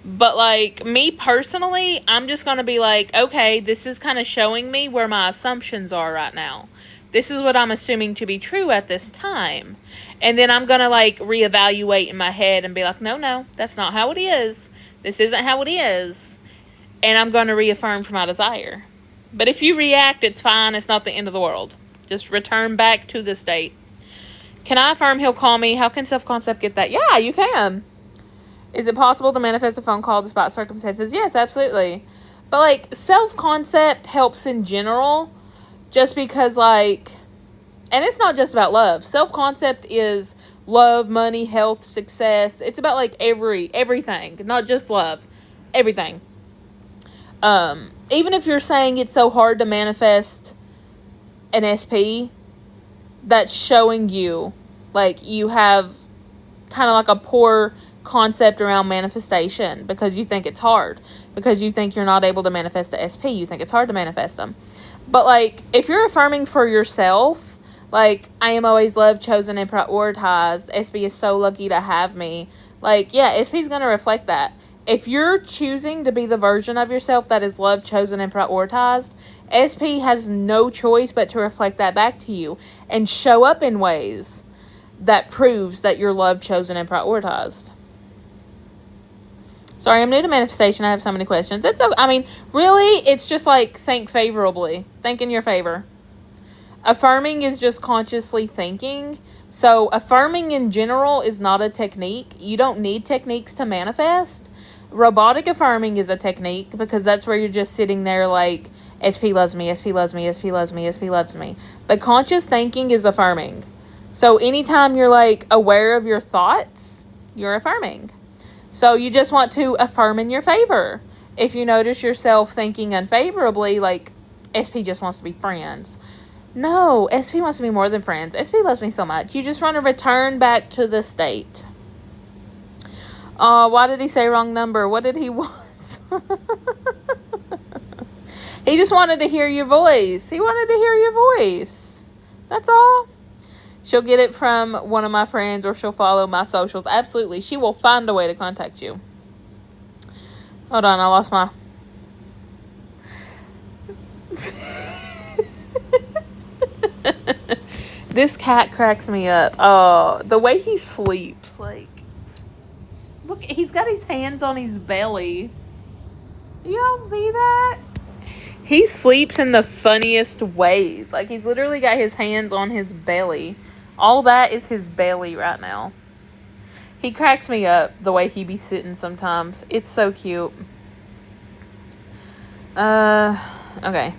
But like me personally, I'm just going to be like, okay, this is kind of showing me where my assumptions are right now. This is what I'm assuming to be true at this time. And then I'm going to like reevaluate in my head and be like, no, that's not how it is. This isn't how it is. And I'm going to reaffirm for my desire. But if you react, it's fine. It's not the end of the world. Just return back to the state. Can I affirm he'll call me? How can self-concept get that? Yeah, you can. Is it possible to manifest a phone call despite circumstances? Yes, absolutely. But like self-concept helps in general. Just because, like, and it's not just about love. Self-concept is love, money, health, success. It's about, like, everything. Not just love. Everything. Even if you're saying it's so hard to manifest an SP, that's showing you, like, you have kind of like a poor concept around manifestation because you think it's hard. Because you think you're not able to manifest the SP. You think it's hard to manifest them. But, like, if you're affirming for yourself, like, I am always loved, chosen, and prioritized. SP is so lucky to have me. Like, yeah, SP is going to reflect that. If you're choosing to be the version of yourself that is loved, chosen, and prioritized, SP has no choice but to reflect that back to you and show up in ways that proves that you're loved, chosen, and prioritized. Sorry, I'm new to manifestation. I have so many questions. Really, it's just like think favorably. Think in your favor. Affirming is just consciously thinking. So affirming in general is not a technique. You don't need techniques to manifest. Robotic affirming is a technique because that's where you're just sitting there like, SP loves me, SP loves me, SP loves me, SP loves me. But conscious thinking is affirming. So anytime you're like aware of your thoughts, you're affirming. So you just want to affirm in your favor. If you notice yourself thinking unfavorably, like, SP just wants to be friends. No, SP wants to be more than friends. SP loves me so much. You just want to return back to the state. Why did he say wrong number? What did he want? He just wanted to hear your voice. He wanted to hear your voice. That's all. She'll get it from one of my friends, or she'll follow my socials. Absolutely. She will find a way to contact you. Hold on, I lost my... This cat cracks me up. Oh, the way he sleeps. Like, look, he's got his hands on his belly. Do y'all see that? He sleeps in the funniest ways. Like, he's literally got his hands on his belly. All that is his belly right now. He cracks me up the way he be sitting sometimes. It's so cute. Okay.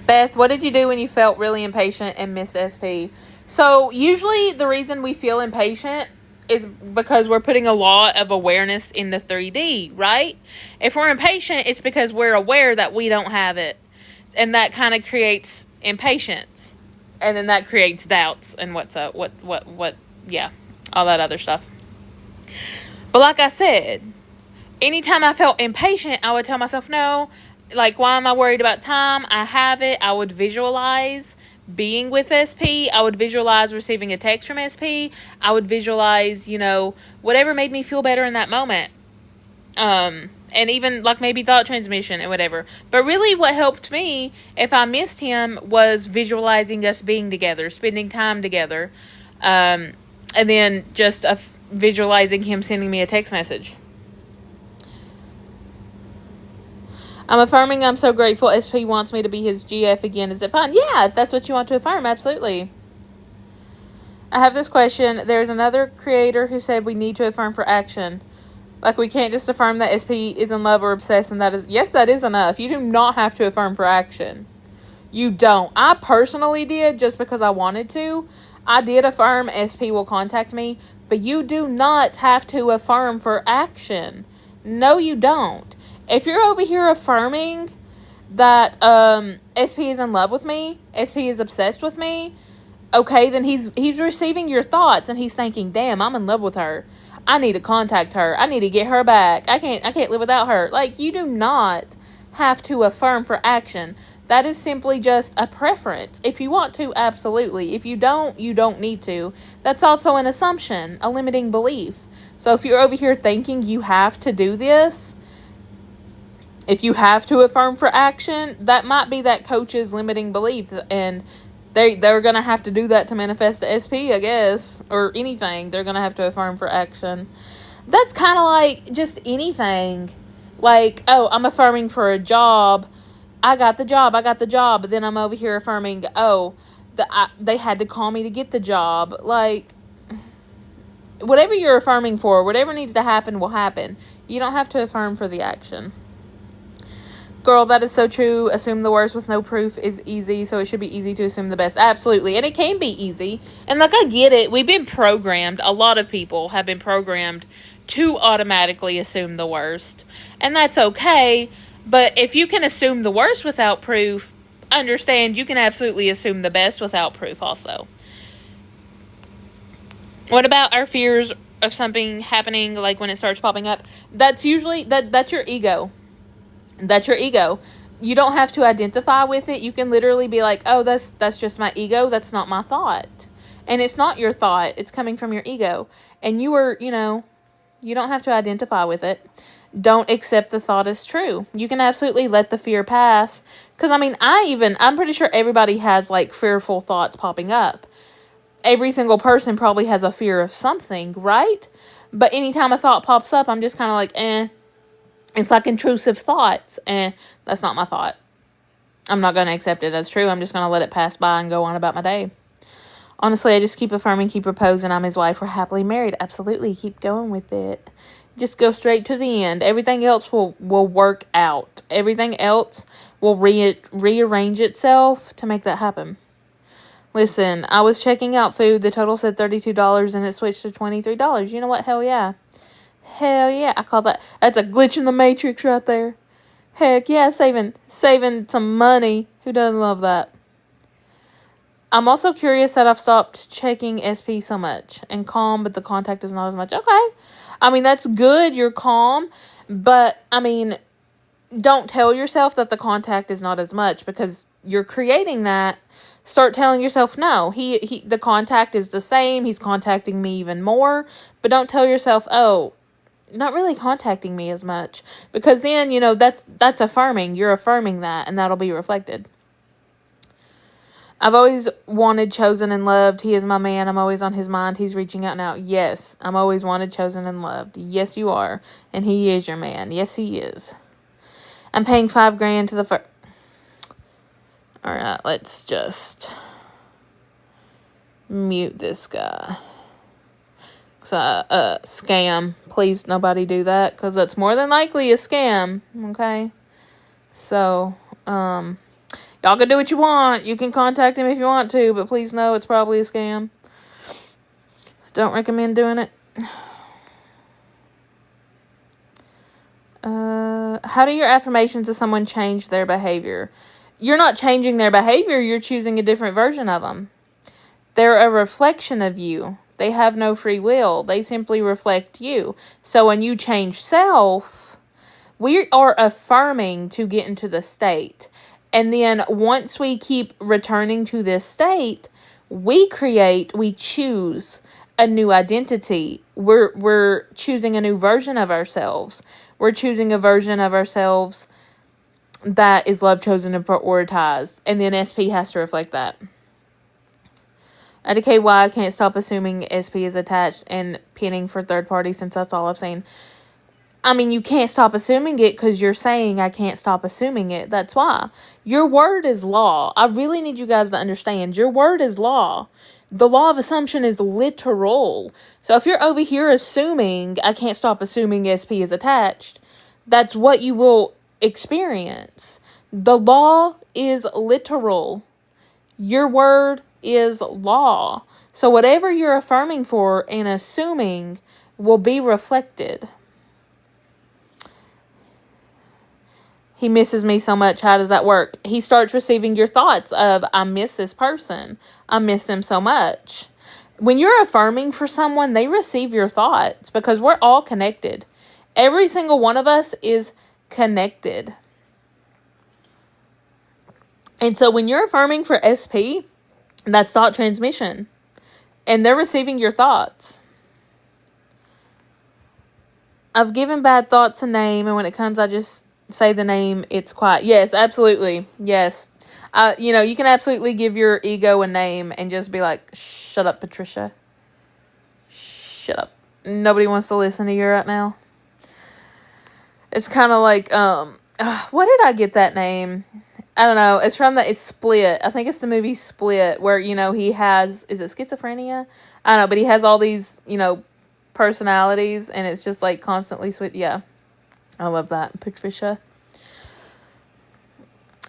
Beth, what did you do when you felt really impatient and missed SP? So, usually the reason we feel impatient is because we're putting a lot of awareness in the 3D, right? If we're impatient, it's because we're aware that we don't have it. And that kind of creates impatience. And then that creates doubts and all that other stuff. But like I said, anytime I felt impatient, I would tell myself, no, like, why am I worried about time? I have it. I would visualize being with SP. I would visualize receiving a text from SP. I would visualize, whatever made me feel better in that moment. And even, like, maybe thought transmission and whatever. But really what helped me, if I missed him, was visualizing us being together, spending time together. And then just visualizing him sending me a text message. I'm affirming I'm so grateful SP wants me to be his GF again. Is it fun? Yeah, if that's what you want to affirm, absolutely. I have this question. There's another creator who said we need to affirm for action. Like, we can't just affirm that SP is in love or obsessed, and that is... Yes, that is enough. You do not have to affirm for action. You don't. I personally did just because I wanted to. I did affirm SP will contact me, but you do not have to affirm for action. No, you don't. If you're over here affirming that SP is in love with me, SP is obsessed with me, okay, then he's receiving your thoughts and he's thinking, damn, I'm in love with her. I need to contact her. I need to get her back. I can't live without her. Like, you do not have to affirm for action. That is simply just a preference. If you want to, absolutely. If you don't, you don't need to. That's also an assumption, a limiting belief. So if you're over here thinking you have to do this, if you have to affirm for action, that might be that coach's limiting belief. And they're going to have to do that to manifest the SP, I guess. Or anything. They're going to have to affirm for action. That's kind of like just anything. Like, oh, I'm affirming for a job. I got the job. But then I'm over here affirming, oh, they had to call me to get the job. Like, whatever you're affirming for, whatever needs to happen will happen. You don't have to affirm for the action. Girl, that is so true. Assume the worst with no proof is easy, so it should be easy to assume the best. Absolutely. And it can be easy. And, like, I get it. We've been programmed. A lot of people have been programmed to automatically assume the worst. And that's okay. But if you can assume the worst without proof, understand you can absolutely assume the best without proof also. What about our fears of something happening, like when it starts popping up? That's usually, that's your ego. That's your ego. You don't have to identify with it. You can literally be like, oh, that's just my ego. That's not my thought. And it's not your thought. It's coming from your ego. And you don't have to identify with it. Don't accept the thought as true. You can absolutely let the fear pass. Because, I'm pretty sure everybody has, like, fearful thoughts popping up. Every single person probably has a fear of something, right? But anytime a thought pops up, I'm just kind of like, It's like intrusive thoughts. That's not my thought. I'm not going to accept it as true. I'm just going to let it pass by and go on about my day. Honestly, I just keep affirming, keep proposing. I'm his wife. We're happily married. Absolutely. Keep going with it. Just go straight to the end. Everything else will work out. Everything else will rearrange itself to make that happen. Listen, I was checking out food. The total said $32 and it switched to $23. You know what? Hell yeah. Hell yeah. I call that's a glitch in the matrix right there. Heck yeah, saving some money. Who doesn't love that? I'm also curious that I've stopped checking SP so much. And calm, but the contact is not as much. Okay. I mean, that's good. You're calm. But, I mean, don't tell yourself that the contact is not as much, because you're creating that. Start telling yourself, no, the contact is the same. He's contacting me even more. But don't tell yourself, oh, not really contacting me as much. Because then, that's affirming. You're affirming that, and that'll be reflected. I've always wanted, chosen, and loved. He is my man. I'm always on his mind. He's reaching out now. Yes, I'm always wanted, chosen, and loved. Yes, you are. And he is your man. Yes, he is. I'm paying $5,000 to the first. All right, let's just mute this guy. Scam. Please, nobody do that, because that's more than likely a scam. Okay? So, y'all can do what you want. You can contact him if you want to, but please know it's probably a scam. Don't recommend doing it. How do your affirmations of someone change their behavior? You're not changing their behavior. You're choosing a different version of them. They're a reflection of you. They have no free will. They simply reflect you. So when you change self, we are affirming to get into the state. And then once we keep returning to this state, we choose a new identity. We're choosing a new version of ourselves. We're choosing a version of ourselves that is love, chosen, and prioritized. And then SP has to reflect that. At KY, I can't stop assuming SP is attached and pinning for third party, since that's all I've seen. I mean, you can't stop assuming it because you're saying I can't stop assuming it. That's why. Your word is law. I really need you guys to understand. Your word is law. The law of assumption is literal. So if you're over here assuming I can't stop assuming SP is attached, that's what you will experience. The law is literal. Your word is law. So whatever you're affirming for and assuming will be reflected. He misses me so much. How does that work? He starts receiving your thoughts of, I miss this person. I miss them so much. When you're affirming for someone, they receive your thoughts, because we're all connected. Every single one of us is connected. And so when you're affirming for SP, that's thought transmission. And they're receiving your thoughts. I've given bad thoughts a name, and when it comes, I just say the name. It's quiet. Yes, absolutely. Yes. You can absolutely give your ego a name and just be like, shut up, Patricia. Shut up. Nobody wants to listen to you right now. It's kind of like, what did I get that name? I don't know. It's Split. I think it's the movie Split, where, he has, is it schizophrenia? I don't know, but he has all these, personalities, and it's just like constantly switch. Yeah. I love that. Patricia.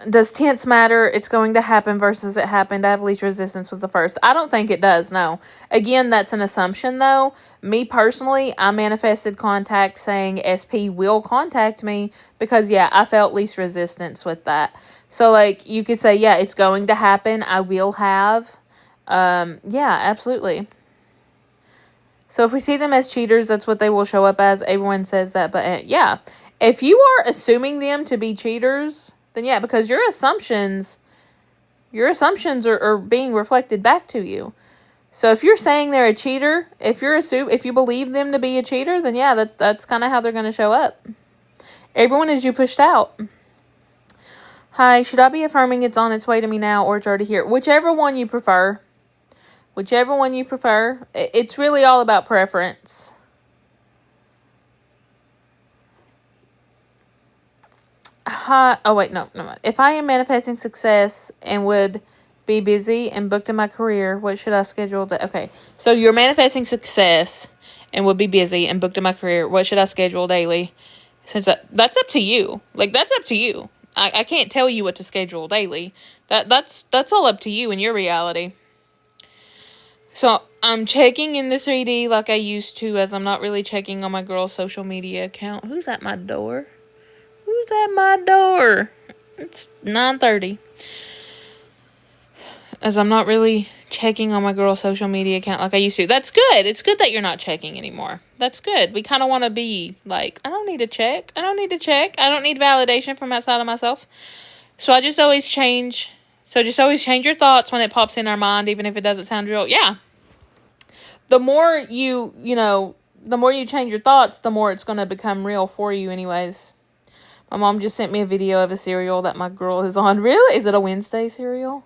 Does tense matter? It's going to happen versus it happened. I have least resistance with the first. I don't think it does, no. Again, that's an assumption, though. Me personally, I manifested contact saying SP will contact me because, I felt least resistance with that. So, you could say, it's going to happen. I will have. Absolutely. So, if we see them as cheaters, that's what they will show up as. Everyone says that, but if you are assuming them to be cheaters, then because your assumptions are being reflected back to you. So if you're saying they're a cheater, if you believe them to be a cheater, then that's kind of how they're going to show up. Everyone is you pushed out. Hi, should I be affirming it's on its way to me now, or it's already here? Whichever one you prefer. Whichever one you prefer. It's really all about preference. No. If I am manifesting success and would be busy and booked in my career, what should I schedule? Okay, so you're manifesting success and would be busy and booked in my career. What should I schedule daily? Since that's up to you. That's up to you. I can't tell you what to schedule daily. That's all up to you and your reality. So I'm checking in the 3D like I used to, as I'm not really checking on my girl's social media account. Who's at my door? Who's at my door? It's 9:30. as I'm not really checking on my girl's social media account like I used to. That's good. It's good that you're not checking anymore. That's good. We kind of want to be like, I don't need to check. I don't need validation from outside of myself. So just always change your thoughts when it pops in our mind, even if it doesn't sound real. Yeah. The more the more you change your thoughts, the more it's going to become real for you anyways. My mom just sent me a video of a cereal that my girl is on. Really? Is it a Wednesday cereal?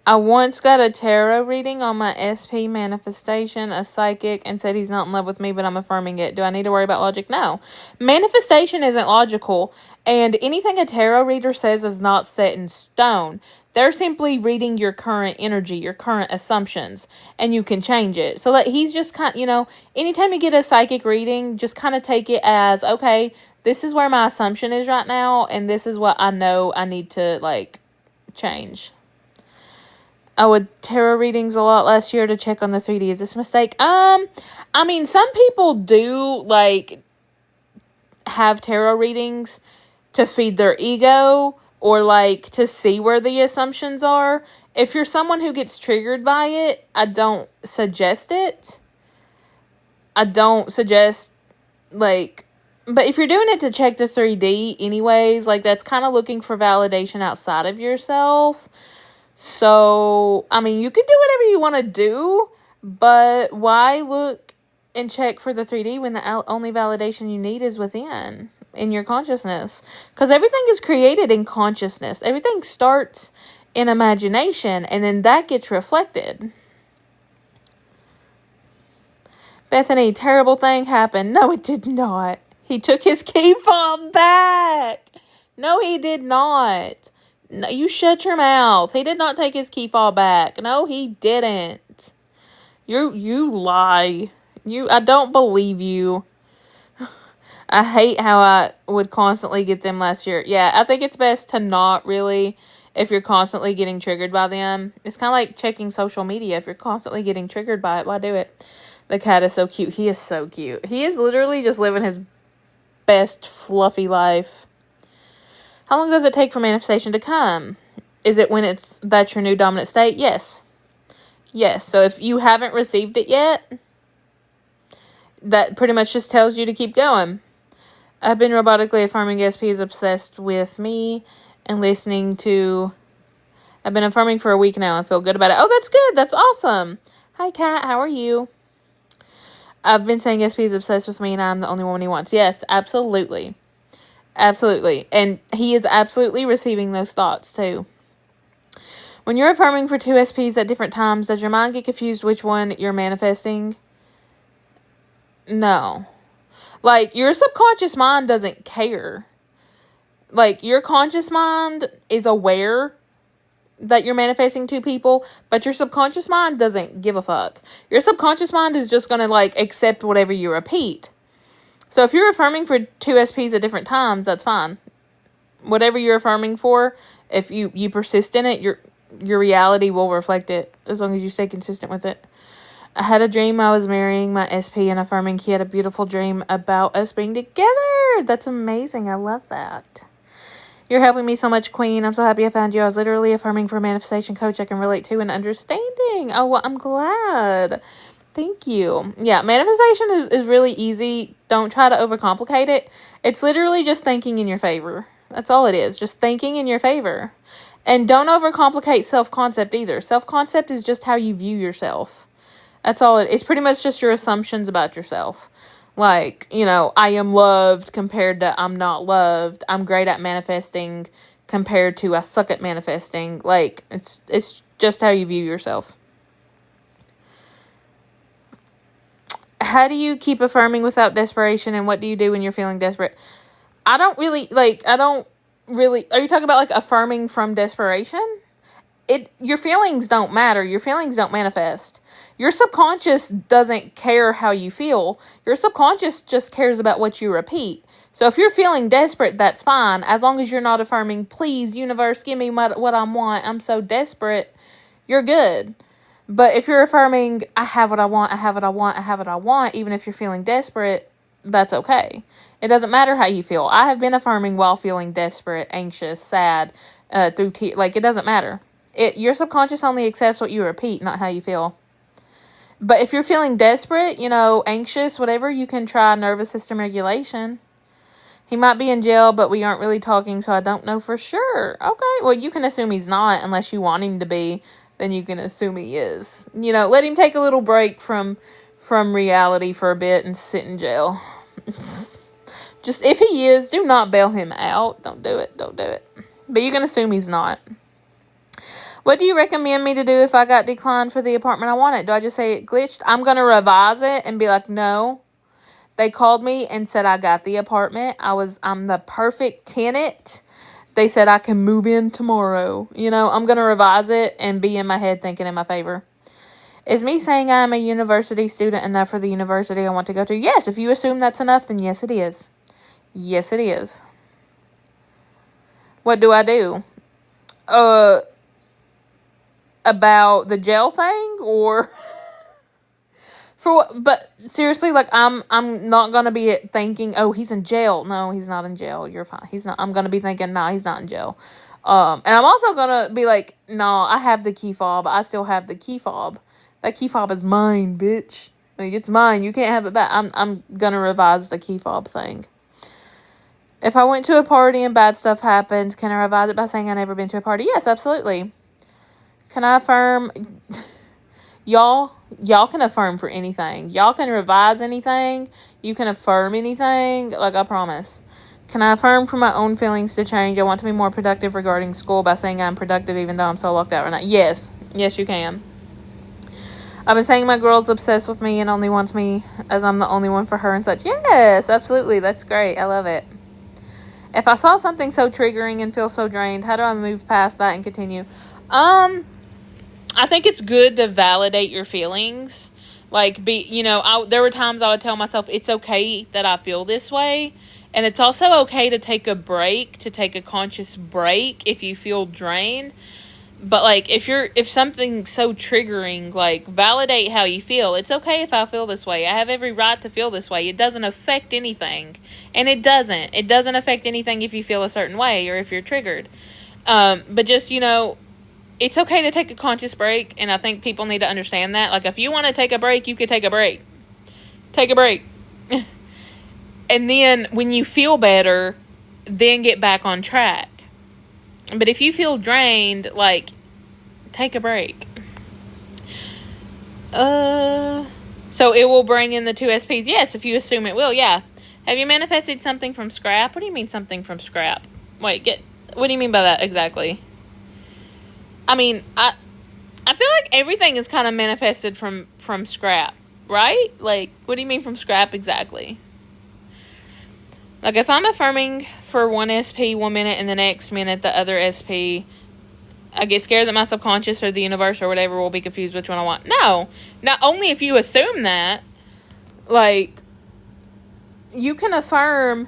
I once got a tarot reading on my SP manifestation, a psychic, and said he's not in love with me, but I'm affirming it. Do I need to worry about logic? No. Manifestation isn't logical, and anything a tarot reader says is not set in stone. They're simply reading your current energy, your current assumptions, and you can change it. So he's just anytime you get a psychic reading, just kind of take it as, okay, this is where my assumption is right now, and this is what I know I need to, change. I would tarot readings a lot last year to check on the 3D. Is this a mistake? Some people do, have tarot readings to feed their ego or, to see where the assumptions are. If you're someone who gets triggered by it, I don't suggest it. I don't suggest, but if you're doing it to check the 3D anyways, that's kind of looking for validation outside of yourself. So, you can do whatever you want to do, but why look and check for the 3D when the only validation you need is within, in your consciousness? Because everything is created in consciousness. Everything starts in imagination, and then that gets reflected. Bethany, terrible thing happened. No, it did not. He took his key fob back. No, he did not. No, you shut your mouth. He did not take his key fob back. No, he didn't. You lie. I don't believe you. I hate how I would constantly get them last year. Yeah, I think it's best to not really, if you're constantly getting triggered by them. It's kind of like checking social media. If you're constantly getting triggered by it, why do it? The cat is so cute. He is so cute. He is literally just living his best fluffy life. How long does it take for manifestation to come? Is it when that's your new dominant state? Yes. Yes. So if you haven't received it yet, that pretty much just tells you to keep going. I've been robotically affirming SP is obsessed with me and listening to... I've been affirming for a week now and feel good about it. Oh, that's good. That's awesome. Hi, Kat. How are you? I've been saying SP is obsessed with me and I'm the only woman he wants. Yes, absolutely. Absolutely. And he is absolutely receiving those thoughts too. When you're affirming for two SPs at different times, does your mind get confused which one you're manifesting? No. Your subconscious mind doesn't care. Your conscious mind is aware that you're manifesting two people, but your subconscious mind doesn't give a fuck. Your subconscious mind is just going to, accept whatever you repeat. So if you're affirming for two SPs at different times, that's fine. Whatever you're affirming for, if you persist in it, your reality will reflect it, as long as you stay consistent with it. I had a dream I was marrying my SP and affirming he had a beautiful dream about us being together. That's amazing. I love that. You're helping me so much, Queen. I'm so happy I found you. I was literally affirming for a manifestation coach I can relate to and understanding. Oh, well, I'm glad. Thank you. Yeah, manifestation is really easy. Don't try to overcomplicate it. It's literally just thinking in your favor. That's all it is. Just thinking in your favor. And don't overcomplicate self-concept either. Self-concept is just how you view yourself. That's all it's pretty much just your assumptions about yourself. I am loved compared to I'm not loved. I'm great at manifesting compared to I suck at manifesting. It's just how you view yourself. How do you keep affirming without desperation, and what do you do when you're feeling desperate? Are you talking about affirming from desperation? Your feelings don't matter. Your feelings don't manifest. Your subconscious doesn't care how you feel. Your subconscious just cares about what you repeat. So if you're feeling desperate, that's fine. As long as you're not affirming, please, universe, give me what I want. I'm so desperate. You're good. But if you're affirming, I have what I want, I have what I want, I have what I want, even if you're feeling desperate, that's okay. It doesn't matter how you feel. I have been affirming while feeling desperate, anxious, sad, through tears. Like, it doesn't matter. Your subconscious only accepts what you repeat, not how you feel. But if you're feeling desperate, anxious, whatever, you can try nervous system regulation. He might be in jail, but we aren't really talking, so I don't know for sure. Okay, well, you can assume he's not, unless you want him to be. Then you can assume he is. Let him take a little break from reality for a bit and sit in jail. Just, if he is, do not bail him out. Don't do it. But you can assume he's not. What do you recommend me to do if I got declined for the apartment I wanted? Do I just say it glitched? I'm going to revise it and be like, no. They called me and said I got the apartment. I'm the perfect tenant. They said I can move in tomorrow. I'm going to revise it and be in my head thinking in my favor. Is me saying I'm a university student enough for the university I want to go to? Yes, if you assume that's enough, then yes, it is. Yes, it is. What do I do? About the jail thing, or but seriously, like, I'm not gonna be thinking, oh, he's in jail. No, he's not in jail. You're fine. He's not. I'm gonna be thinking, no, he's not in jail. And I'm also gonna be like, no, I have the key fob. I still have the key fob. That key fob is mine, bitch. Like, it's mine. You can't have it back. I'm gonna revise the key fob thing. If I went to a party and bad stuff happened, can I revise it by saying I've never been to a party? Yes, absolutely. Can I affirm? Y'all can affirm for anything. Y'all can revise anything. You can affirm anything. Like, I promise. Can I affirm for my own feelings to change? I want to be more productive regarding school by saying I'm productive even though I'm so locked out right now. Yes. Yes, you can. I've been saying my girl's obsessed with me and only wants me as I'm the only one for her and such. Yes, absolutely. That's great. I love it. If I saw something so triggering and feel so drained, how do I move past that and continue? I think it's good to validate your feelings. Like, there were times I would tell myself it's okay that I feel this way. And it's also okay to take a break, to take a conscious break if you feel drained. But, like, if something's so triggering, like, validate how you feel. It's okay if I feel this way. I have every right to feel this way. It doesn't affect anything. And it doesn't. It doesn't affect anything if you feel a certain way or if you're triggered. But just, it's okay to take a conscious break. And I think people need to understand that. Like, if you want to take a break, you could take a break. Take a break. And then when you feel better, then get back on track. But if you feel drained, like, take a break. So it will bring in the 2 SPs. Yes, if you assume it will, yeah. Have you manifested something from scrap? What do you mean something from scrap? What do you mean by that exactly? I mean, I feel like everything is kind of manifested from scrap, right? Like, what do you mean from scrap exactly? Like, if I'm affirming for one SP 1 minute and the next minute the other SP, I get scared that my subconscious or the universe or whatever will be confused which one I want. No. Not only if you assume that, like, you can affirm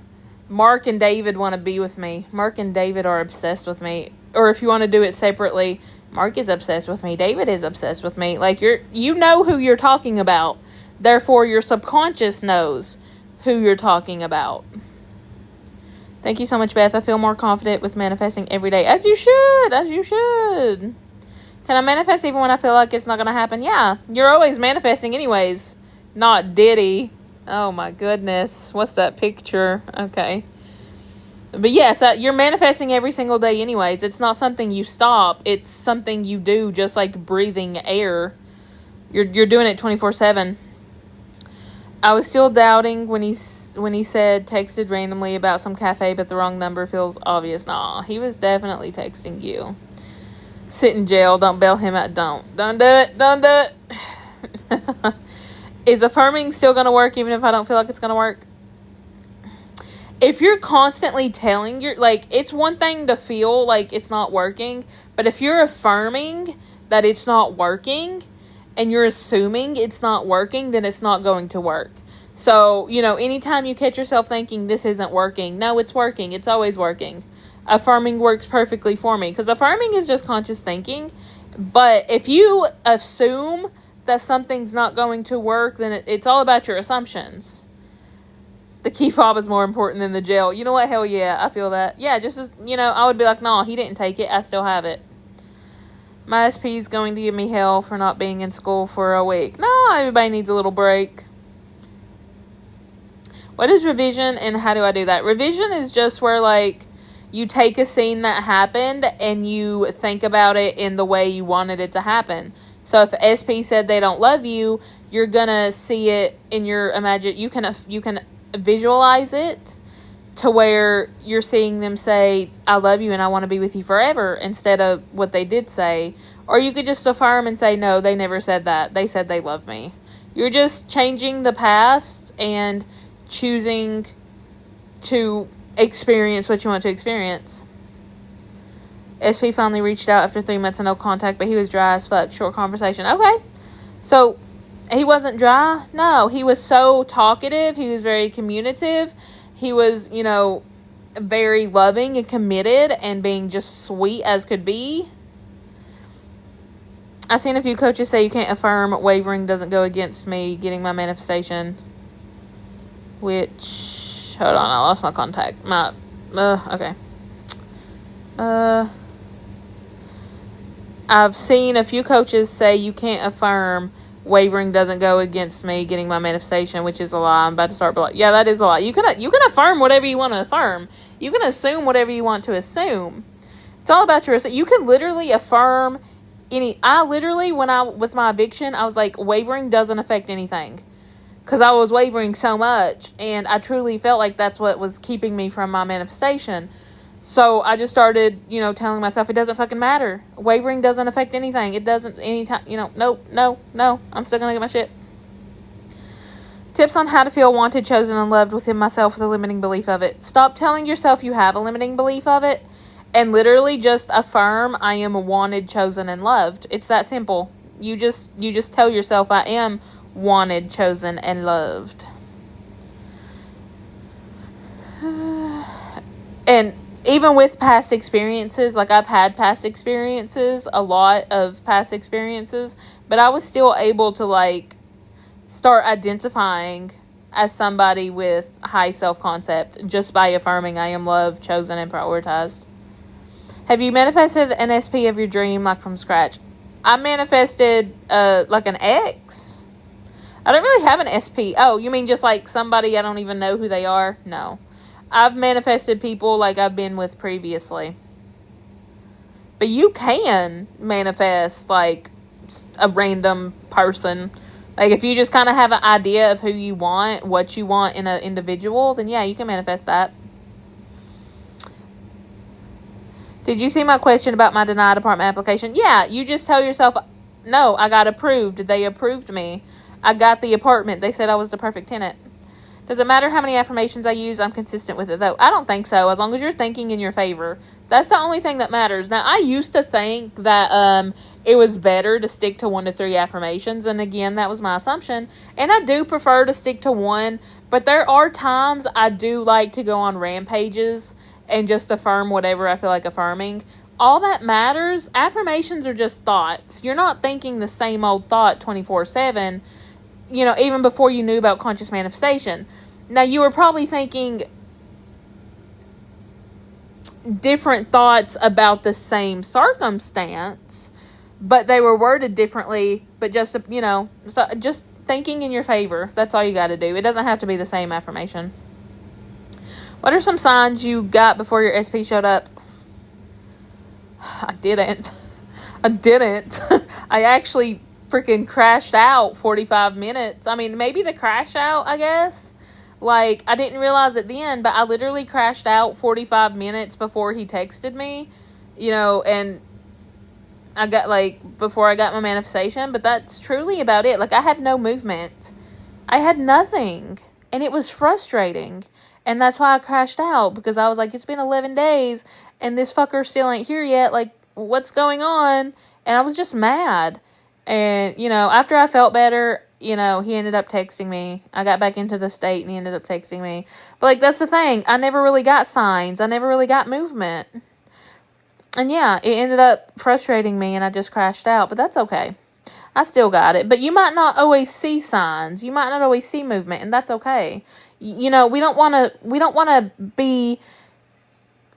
Mark and David want to be with me. Mark and David are obsessed with me. Or if you want to do it separately, Mark is obsessed with me. David is obsessed with me. Like, you know who you're talking about. Therefore, your subconscious knows who you're talking about. Thank you so much, Beth. I feel more confident with manifesting every day. As you should. As you should. Can I manifest even when I feel like it's not going to happen? Yeah. You're always manifesting anyways. Not Diddy. Oh, my goodness. What's that picture? Okay. But yes, you're manifesting every single day anyways. It's not something you stop. It's something you do, just like breathing air. You're doing it 24/7. I was still doubting when he said texted randomly about some cafe, but the wrong number feels obvious. Nah, he was definitely texting you. Sit in jail. Don't bail him out. Don't do it. Don't do it. Is affirming still going to work even if I don't feel like it's going to work? If you're constantly telling it's one thing to feel like it's not working, but if you're affirming that it's not working, and you're assuming it's not working, then it's not going to work. So, anytime you catch yourself thinking this isn't working, no, it's working. It's always working. Affirming works perfectly for me because affirming is just conscious thinking. But if you assume that something's not going to work, then it's all about your assumptions. The key fob is more important than the gel. You know what? Hell yeah, I feel that. Yeah, just as, I would be like, no, he didn't take it. I still have it. My SP is going to give me hell for not being in school for a week. No, everybody needs a little break. What is revision and how do I do that? Revision is just where, like, you take a scene that happened and you think about it in the way you wanted it to happen. So if SP said they don't love you, you're going to see it in your you can visualize it to where you're seeing them say, I love you and I want to be with you forever, instead of what they did say. Or you could just affirm and say, no, they never said that. They said they love me. You're just changing the past and choosing to experience what you want to experience. SP finally reached out after 3 months of no contact, but he was dry as fuck. Short conversation. Okay. So, he wasn't dry? No. He was so talkative. He was very communicative. He was, very loving and committed and being just sweet as could be. I've seen a few coaches say you can't affirm. Wavering doesn't go against me getting my manifestation. Which, hold on, I lost my contact. Okay. I've seen a few coaches say you can't affirm. Wavering doesn't go against me getting my manifestation, which is a lie. I'm about to start. Yeah, that is a lie. You can affirm whatever you want to affirm. You can assume whatever you want to assume. It's all about your. You can literally affirm any. With my eviction, I was like, wavering doesn't affect anything, because I was wavering so much, and I truly felt like that's what was keeping me from my manifestation. So I just started, telling myself it doesn't fucking matter. Wavering doesn't affect anything. It doesn't anytime, no. I'm still going to get my shit. Tips on how to feel wanted, chosen, and loved within myself with a limiting belief of it. Stop telling yourself you have a limiting belief of it and literally just affirm I am wanted, chosen, and loved. It's that simple. You just tell yourself I am wanted, chosen, and loved. And even with past experiences, like I've had past experiences, a lot of past experiences, but I was still able to start identifying as somebody with high self-concept just by affirming I am loved, chosen, and prioritized. Have you manifested an SP of your dream from scratch? I manifested an ex. I don't really have an SP. Oh, you mean just somebody I don't even know who they are? No. I've manifested people I've been with previously. But you can manifest a random person. If you just kind of have an idea of who you want, what you want in an individual, then yeah, you can manifest that. Did you see my question about my denied apartment application? Yeah, you just tell yourself, no, I got approved. They approved me. I got the apartment. They said I was the perfect tenant. Does it matter how many affirmations I use? I'm consistent with it, though. I don't think so, as long as you're thinking in your favor. That's the only thing that matters. Now, I used to think that it was better to stick to 1 to 3 affirmations, and again, that was my assumption. And I do prefer to stick to 1, but there are times I do like to go on rampages and just affirm whatever I feel like affirming. All that matters, affirmations are just thoughts. You're not thinking the same old thought 24/7. Even before you knew about conscious manifestation. Now, you were probably thinking different thoughts about the same circumstance, but they were worded differently, but just thinking in your favor. That's all you got to do. It doesn't have to be the same affirmation. What are some signs you got before your SP showed up? I didn't. I actually freaking crashed out 45 minutes. I mean, maybe the crash out, I guess. I didn't realize it then, but I literally crashed out 45 minutes before he texted me, and I got, before I got my manifestation, but that's truly about it. I had no movement. I had nothing, and it was frustrating, and that's why I crashed out, because I was it's been 11 days, and this fucker still ain't here yet, what's going on? And I was just mad. And, after I felt better, he ended up texting me. I got back into the state and he ended up texting me. But, that's the thing. I never really got signs. I never really got movement. And, yeah, it ended up frustrating me and I just crashed out. But that's okay. I still got it. But you might not always see signs. You might not always see movement. And that's okay. We don't want to be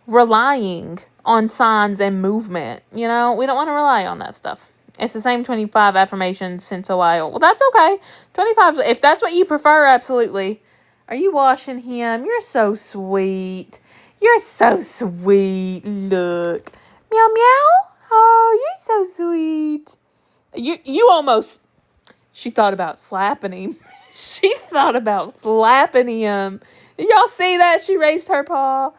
relying on signs and movement. We don't want to rely on that stuff. It's the same 25 affirmations since a while. Well, that's okay. 25, if that's what you prefer, absolutely. Are you washing him? You're so sweet. You're so sweet. Look. Meow, meow. Oh, you're so sweet. You almost... She thought about slapping him. She thought about slapping him. Y'all see that? She raised her paw.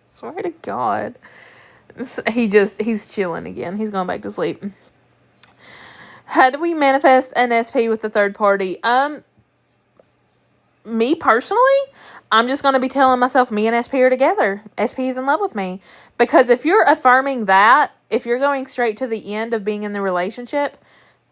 Swear to God. He's chilling again. He's going back to sleep. How do we manifest an SP with the third party? Me personally, I'm just going to be telling myself me and SP are together. SP is in love with me. Because if you're affirming that, if you're going straight to the end of being in the relationship,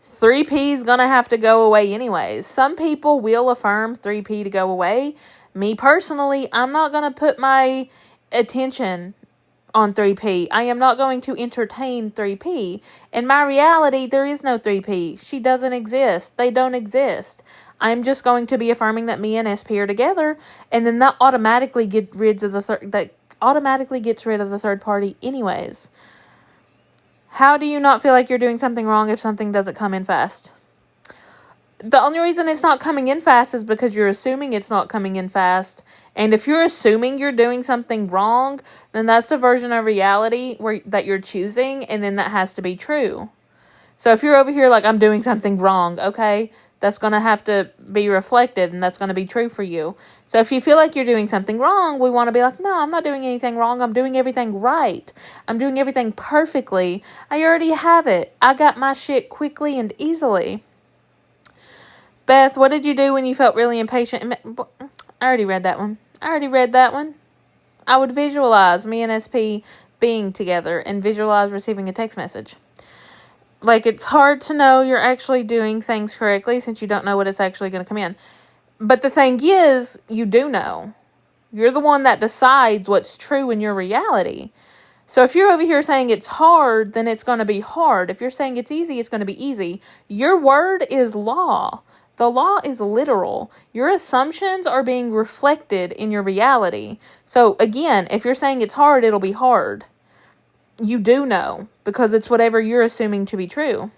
3P is going to have to go away anyways. Some people will affirm 3P to go away. Me personally, I'm not going to put my attention on 3P. I am not going to entertain 3P. In my reality, there is no 3P. She doesn't exist. They don't exist. I'm just going to be affirming that me and SP are together, and then that automatically gets rid of the third party anyways. How do you not feel like you're doing something wrong if something doesn't come in fast? The only reason it's not coming in fast is because you're assuming it's not coming in fast. And if you're assuming you're doing something wrong, then that's the version of reality that you're choosing, and then that has to be true. So if you're over here like, I'm doing something wrong, okay, that's going to have to be reflected, and that's going to be true for you. So if you feel like you're doing something wrong, we want to be like, no, I'm not doing anything wrong. I'm doing everything right. I'm doing everything perfectly. I already have it. I got my shit quickly and easily. Beth, what did you do when you felt really impatient? I already read that one. I would visualize me and SP being together and visualize receiving a text message. Like, it's hard to know you're actually doing things correctly since you don't know what it's actually going to come in. But the thing is, you do know. You're the one that decides what's true in your reality. So if you're over here saying it's hard, then it's going to be hard. If you're saying it's easy, it's going to be easy. Your word is law. The law is literal. Your assumptions are being reflected in your reality. So again, if you're saying it's hard, it'll be hard. You do know, because it's whatever you're assuming to be true.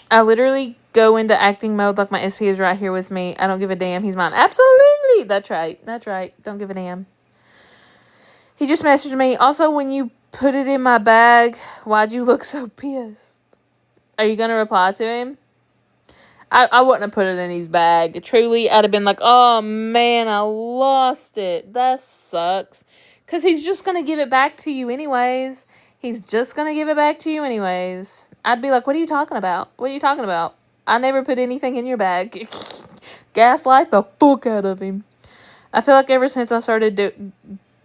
I literally go into acting mode like my SP is right here with me. I don't give a damn. He's mine. Absolutely. That's right. Don't give a damn. He just messaged me. Also, when you put it in my bag, why'd you look so pissed? Are you going to reply to him? I wouldn't have put it in his bag. Truly, I'd have been like, oh, man, I lost it. That sucks. Because he's just going to give it back to you anyways. I'd be like, what are you talking about? I never put anything in your bag. Gaslight the fuck out of him. I feel like ever since I started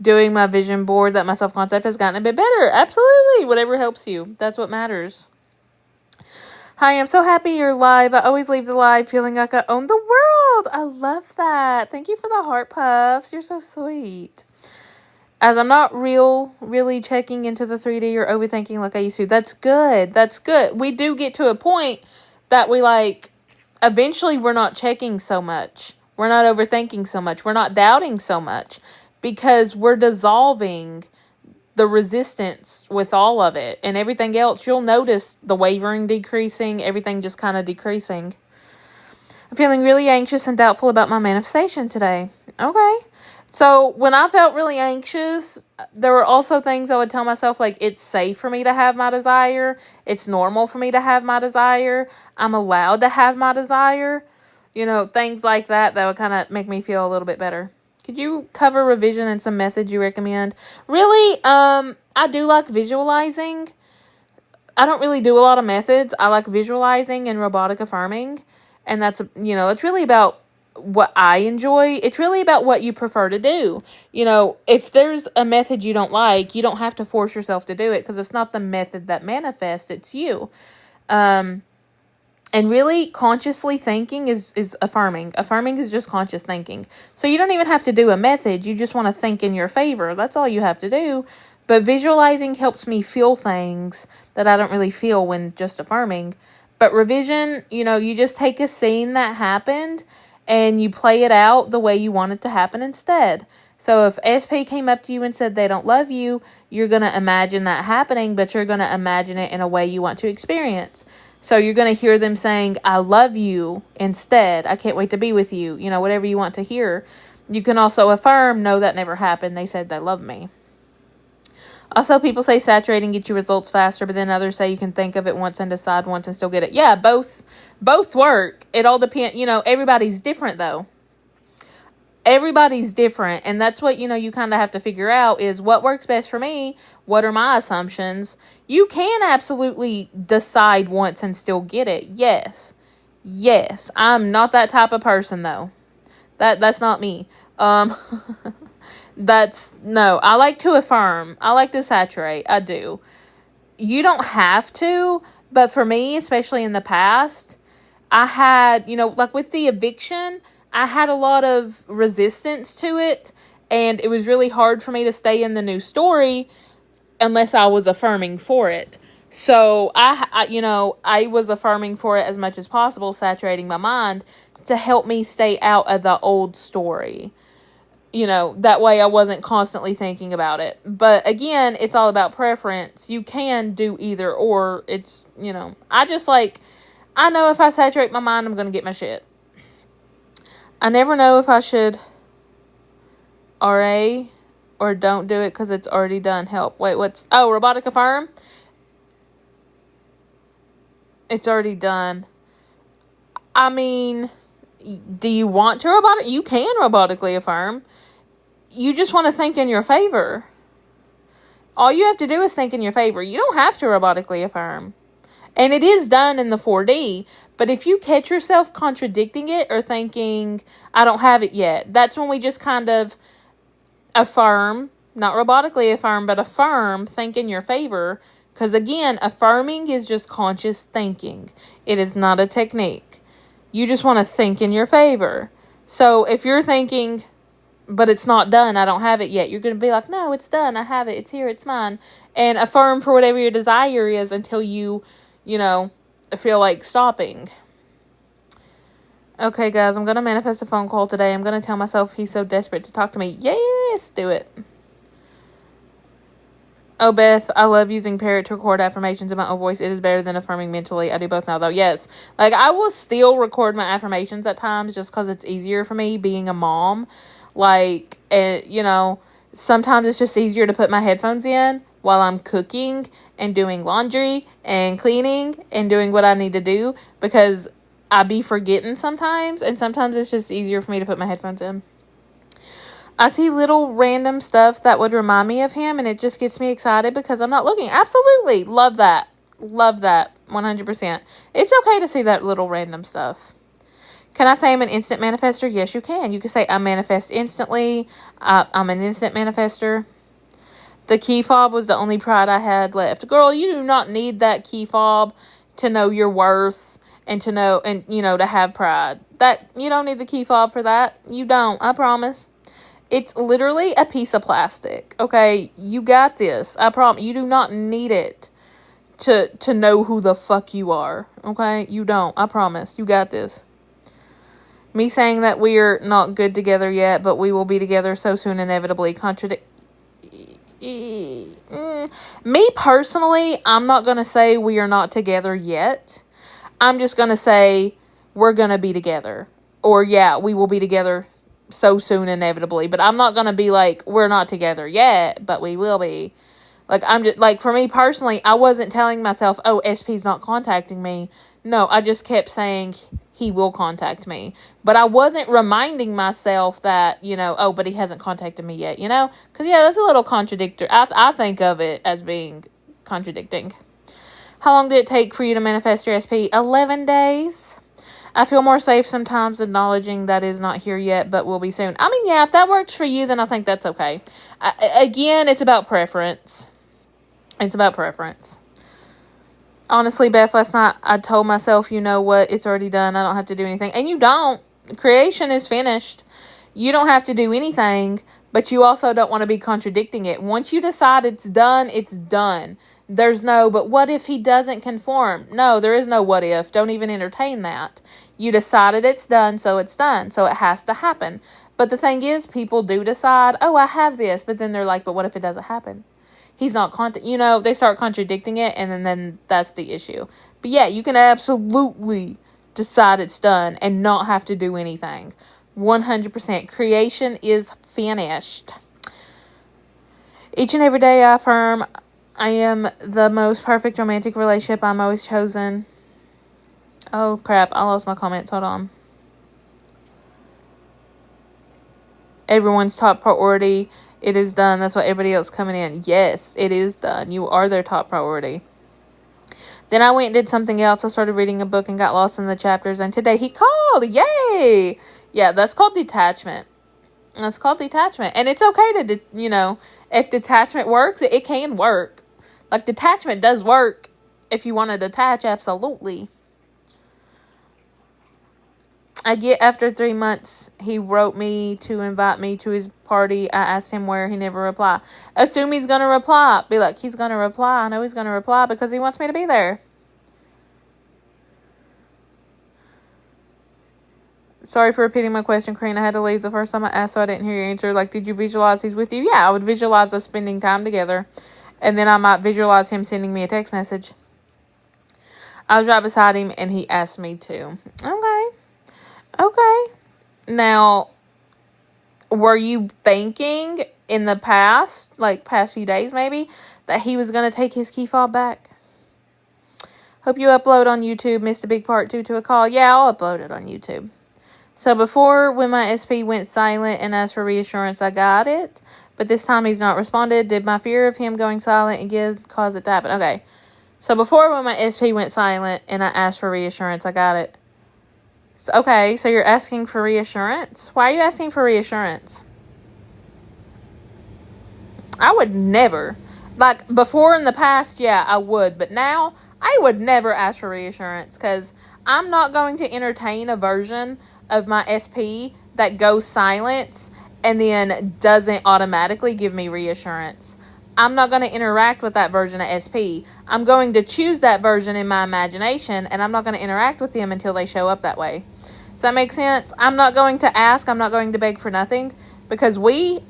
doing my vision board that my self-concept has gotten a bit better. Absolutely. Whatever helps you. That's what matters. Hi, I'm so happy you're live. I always leave the live feeling like I own the world. I love that. Thank you for the heart puffs. You're so sweet. As I'm not really checking into the 3D or overthinking like I used to. That's good. We do get to a point that we eventually we're not checking so much. We're not overthinking so much. We're not doubting so much because we're dissolving the resistance with all of it and everything else. You'll notice the wavering decreasing, everything just kind of decreasing. I'm feeling really anxious and doubtful about my manifestation today. Okay. So when I felt really anxious, there were also things I would tell myself, like, it's safe for me to have my desire. It's normal for me to have my desire. I'm allowed to have my desire. Things like that would kind of make me feel a little bit better. Could you cover revision and some methods you recommend? Really, I do like visualizing. I don't really do a lot of methods. I like visualizing and robotic affirming. And that's, it's really about what I enjoy. It's really about what you prefer to do. If there's a method you don't like, you don't have to force yourself to do it because it's not the method that manifests, it's you. And really, consciously thinking is affirming. Affirming is just conscious thinking. So you don't even have to do a method. You just want to think in your favor. That's all you have to do. But visualizing helps me feel things that I don't really feel when just affirming. But revision, you just take a scene that happened and you play it out the way you want it to happen instead. So if SP came up to you and said they don't love you, you're going to imagine that happening, but you're going to imagine it in a way you want to experience. So you're going to hear them saying, I love you instead. I can't wait to be with you. Whatever you want to hear. You can also affirm, no, that never happened. They said they love me. Also, people say saturating gets you results faster, but then others say you can think of it once and decide once and still get it. Yeah, both work. It all depends. Everybody's different, though. Everybody's different, and that's what, you kind of have to figure out is what works best for me. What are my assumptions? You can absolutely decide once and still get it. Yes. I'm not that type of person, though. That's not me. No, I like to affirm. I like to saturate. I do. You don't have to, but for me, especially in the past, I had, like with the eviction, I had a lot of resistance to it, and it was really hard for me to stay in the new story unless I was affirming for it. So I was affirming for it as much as possible, saturating my mind to help me stay out of the old story. That way I wasn't constantly thinking about it. But again, it's all about preference. You can do either or. It's, I know if I saturate my mind, I'm going to get my shit. I never know if I should RA or don't do it because it's already done. Help. Wait, robotic affirm? It's already done. I mean, do you want to You can robotically affirm. You just want to think in your favor. All you have to do is think in your favor. You don't have to robotically affirm. And it is done in the 4D. But if you catch yourself contradicting it or thinking, I don't have it yet, that's when we just kind of affirm, not robotically affirm, but affirm, think in your favor. Because again, affirming is just conscious thinking. It is not a technique. You just want to think in your favor. So if you're thinking, but it's not done, I don't have it yet, you're going to be like, no, it's done, I have it, it's here, it's mine. And affirm for whatever your desire is until you feel like stopping. Okay, guys, I'm going to manifest a phone call today. I'm going to tell myself he's so desperate to talk to me. Yes, do it. Oh, Beth, I love using Parrot to record affirmations in my own voice. It is better than affirming mentally. I do both now, though. Yes. I will still record my affirmations at times just because it's easier for me being a mom. Sometimes it's just easier to put my headphones in while I'm cooking and doing laundry and cleaning and doing what I need to do because I be forgetting sometimes, and sometimes it's just easier for me to put my headphones in. I see little random stuff that would remind me of him, and it just gets me excited because I'm not looking. Absolutely. Love that. 100%. It's okay to see that little random stuff. Can I say I'm an instant manifester? Yes, you can. You can say I manifest instantly. I'm an instant manifester. The key fob was the only pride I had left. Girl, you do not need that key fob to know your worth and to know, and to have pride. That you don't need the key fob for that. You don't. I promise. It's literally a piece of plastic. Okay, you got this. I promise. You do not need it to know who the fuck you are. Okay, you don't. I promise. You got this. Me saying that we're not good together yet, but we will be together so soon, inevitably Me personally, I'm not going to say we are not together yet. I'm just going to say we're going to be together. Or, yeah, we will be together so soon, inevitably. But I'm not going to be like, we're not together yet, but we will be. I'm just, for me personally, I wasn't telling myself, oh, SP's not contacting me. No, I just kept saying he will contact me. But I wasn't reminding myself that, oh, but he hasn't contacted me yet, Because, yeah, that's a little contradictory. I think of it as being contradicting. How long did it take for you to manifest your SP? 11 days. I feel more safe sometimes acknowledging that is not here yet, but will be soon. I mean, yeah, if that works for you, then I think that's okay. Again, it's about preference. It's about preference. Honestly, Beth, last night I told myself, you know what, it's already done. I don't have to do anything. And you don't. Creation is finished. You don't have to do anything, But you also don't want to be contradicting it. Once you decide it's done, it's done. There's no, but what if he doesn't conform? No, there is no what if. Don't even entertain that. You decided it's done, so it's done. So it has to happen. But the thing is, people do decide, oh, I have this. But then they're like, but what if it doesn't happen? He's not, they start contradicting it, and then that's the issue. But yeah, you can absolutely decide it's done and not have to do anything. 100%. Creation is finished. Each and every day I affirm I am the most perfect romantic relationship I'm always chosen. Oh crap, I lost my comments. Hold on. Everyone's top priority. It is done. That's why everybody else coming in. Yes, it is done. You are their top priority. Then I went and did something else. I started reading a book and got lost in the chapters. And today he called. Yay! Yeah, that's called detachment. That's called detachment. And it's okay to, if detachment works, it can work. Like, detachment does work if you want to detach, absolutely. I get after 3 months, he wrote me to invite me to his party. I asked him where, he never replied. Assume he's going to reply. Be like, he's going to reply. I know he's going to reply because he wants me to be there. Sorry for repeating my question, Karina. I had to leave the first time I asked, so I didn't hear your answer. Like, did you visualize he's with you? Yeah, I would visualize us spending time together. And then I might visualize him sending me a text message. I was right beside him, and he asked me to. Okay. Now, were you thinking in the past, like past few days maybe, that he was going to take his key fob back? Hope you upload on YouTube. Missed a big part due to a call. Yeah, I'll upload it on YouTube. So before, when my SP went silent and asked for reassurance, I got it. But this time he's not responded. Did my fear of him going silent again cause it to happen? Okay. So before, when my SP went silent and I asked for reassurance, I got it. So you're asking for reassurance? Why are you asking for reassurance? I would never. Like, before in the past, yeah, I would. But now, I would never ask for reassurance because I'm not going to entertain a version of my SP that goes silent and then doesn't automatically give me reassurance. I'm not going to interact with that version of SP. I'm going to choose that version in my imagination, and I'm not going to interact with them until they show up that way. Does that make sense? I'm not going to ask. I'm not going to beg for nothing, because we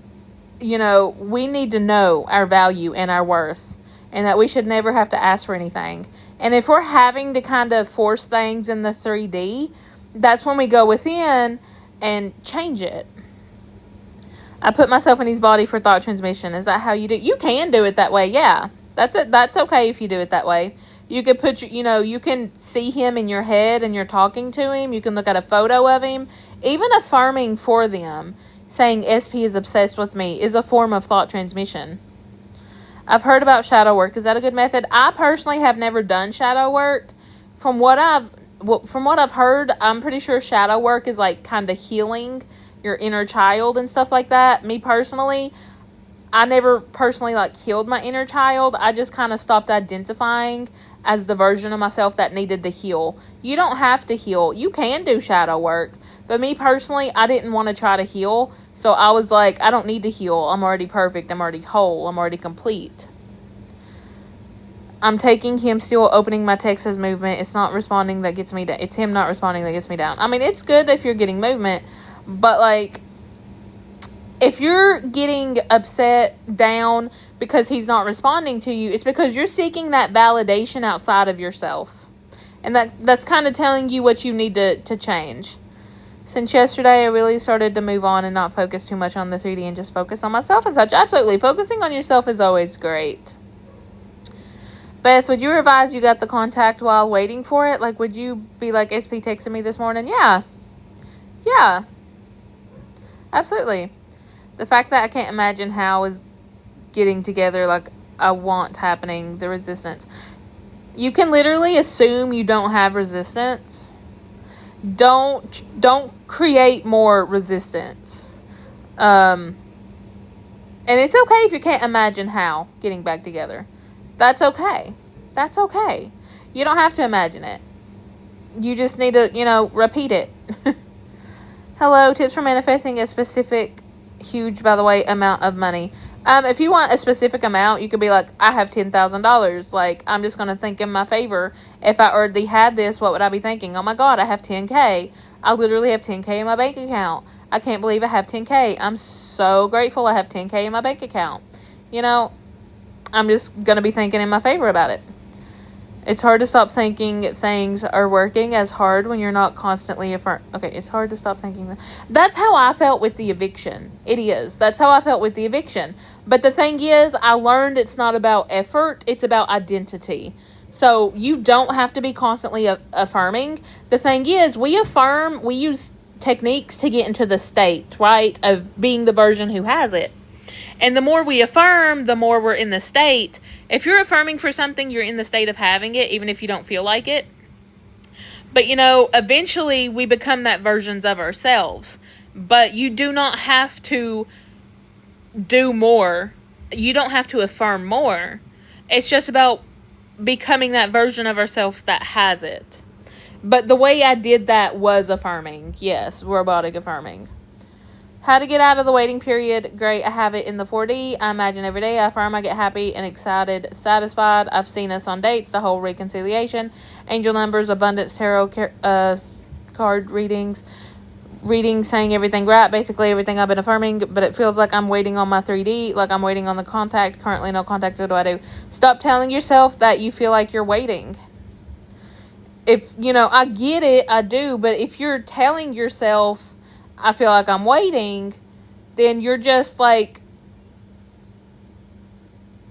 need to know our value and our worth, and that we should never have to ask for anything. And if we're having to kind of force things in the 3D, that's when we go within and change it. I put myself in his body for thought transmission. Is that how you do? You can do it that way. Yeah, that's it. That's okay if you do it that way. You could put, you can see him in your head and you're talking to him. You can look at a photo of him. Even affirming for them, saying SP is obsessed with me, is a form of thought transmission. I've heard about shadow work. Is that a good method? I personally have never done shadow work. From what I've heard, I'm pretty sure shadow work is like kind of healing your inner child and stuff like that. Me personally, I never personally like healed my inner child. I just kind of stopped identifying as the version of myself that needed to heal. You don't have to heal. You can do shadow work. But me personally, I didn't want to try to heal. So I was like, I don't need to heal. I'm already perfect. I'm already whole. I'm already complete. I'm taking him still opening my text as movement. It's not responding that gets me down. It's him not responding that gets me down. I mean, it's good if you're getting movement. But, like, if you're getting upset, down, because he's not responding to you, it's because you're seeking that validation outside of yourself. And that's kind of telling you what you need to change. Since yesterday, I really started to move on and not focus too much on the 3D and just focus on myself and such. Absolutely. Focusing on yourself is always great. Beth, would you revise you got the contact while waiting for it? Like, would you be like, SP texted me this morning? Yeah. Absolutely. The fact that I can't imagine how is getting together like I want happening, the resistance. You can literally assume you don't have resistance. Don't create more resistance. And it's okay if you can't imagine how getting back together. That's okay. That's okay. You don't have to imagine it. You just need to, repeat it. Hello, tips for manifesting a specific huge, by the way, amount of money. If you want a specific amount, you could be like, I have $10,000. Like, I'm just going to think in my favor. If I already had this, what would I be thinking? Oh my God, I have 10K. I literally have 10K in my bank account. I can't believe I have 10K. I'm so grateful I have 10K in my bank account. You know, I'm just going to be thinking in my favor about it. It's hard to stop thinking things are working as hard when you're not constantly Okay, it's hard to stop thinking that. That's how I felt with the eviction. It is. That's how I felt with the eviction. But the thing is, I learned it's not about effort. It's about identity. So you don't have to be constantly affirming. The thing is, we use techniques to get into the state, right, of being the version who has it. And the more we affirm, the more we're in the state. If you're affirming for something, you're in the state of having it, even if you don't feel like it. But, you know, eventually we become that versions of ourselves. But you do not have to do more. You don't have to affirm more. It's just about becoming that version of ourselves that has it. But the way I did that was affirming. Yes, robotic affirming. How to get out of the waiting period. Great, I have it in the 4D. I imagine every day. I affirm I get happy and excited, satisfied. I've seen us on dates, the whole reconciliation. Angel numbers, abundance, tarot card readings. Saying everything right. Basically everything I've been affirming. But it feels like I'm waiting on my 3D. Like I'm waiting on the contact. Currently no contact. What do I do? Stop telling yourself that you feel like you're waiting. If, you know, I get it. I do. But if you're telling yourself, I feel like I'm waiting, then you're just like,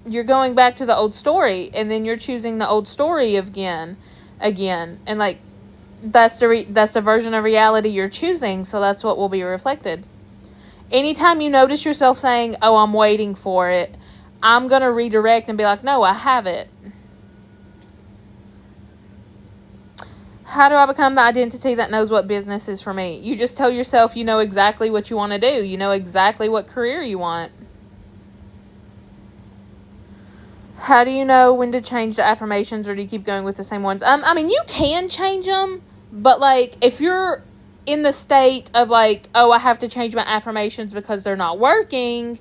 you're going back to the old story, and then you're choosing the old story again, and like, that's the version of reality you're choosing, so that's what will be reflected. Anytime you notice yourself saying, oh, I'm waiting for it, I'm going to redirect and be like, no, I have it. How do I become the identity that knows what business is for me? You just tell yourself you know exactly what you want to do. You know exactly what career you want. How do you know when to change the affirmations, or do you keep going with the same ones? I mean, you can change them, but like if you're in the state of like, oh, I have to change my affirmations because they're not working,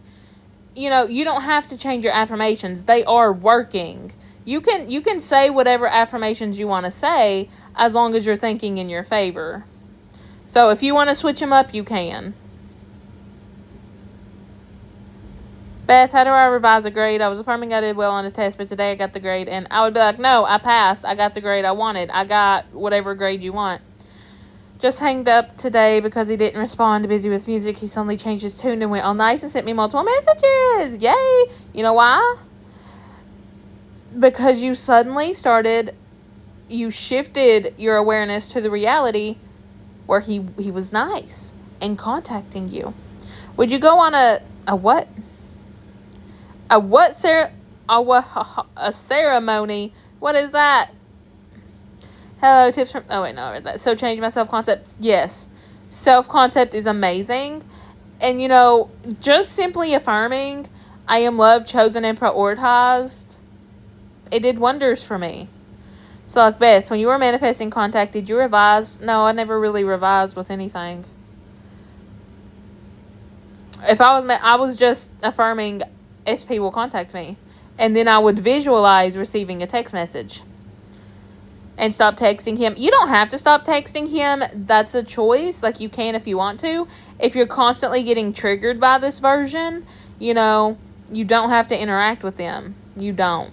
you know, you don't have to change your affirmations. They are working. You can say whatever affirmations you want to say as long as you're thinking in your favor. So if you want to switch them up, you can. Beth, how do I revise a grade? I was affirming I did well on a test, but today I got the grade. And I would be like, no, I passed. I got the grade I wanted. I got whatever grade you want. Just hanged up today because he didn't respond. Busy with music. He suddenly changed his tune and went all nice and sent me multiple messages. Yay! You know why? Because you suddenly you shifted your awareness to the reality where he was nice and contacting you. Would you go on a what? A ceremony? What is that? Hello, tips from... Oh, wait, no, I read that. So, change my self-concept. Yes. Self-concept is amazing. And, you know, just simply affirming, I am loved, chosen, and prioritized, it did wonders for me. So, like, Beth, when you were manifesting contact, did you revise? No, I never really revised with anything. If I was just affirming SP will contact me. And then I would visualize receiving a text message. And stop texting him. You don't have to stop texting him. That's a choice. Like, you can if you want to. If you're constantly getting triggered by this version, you know, you don't have to interact with them. You don't.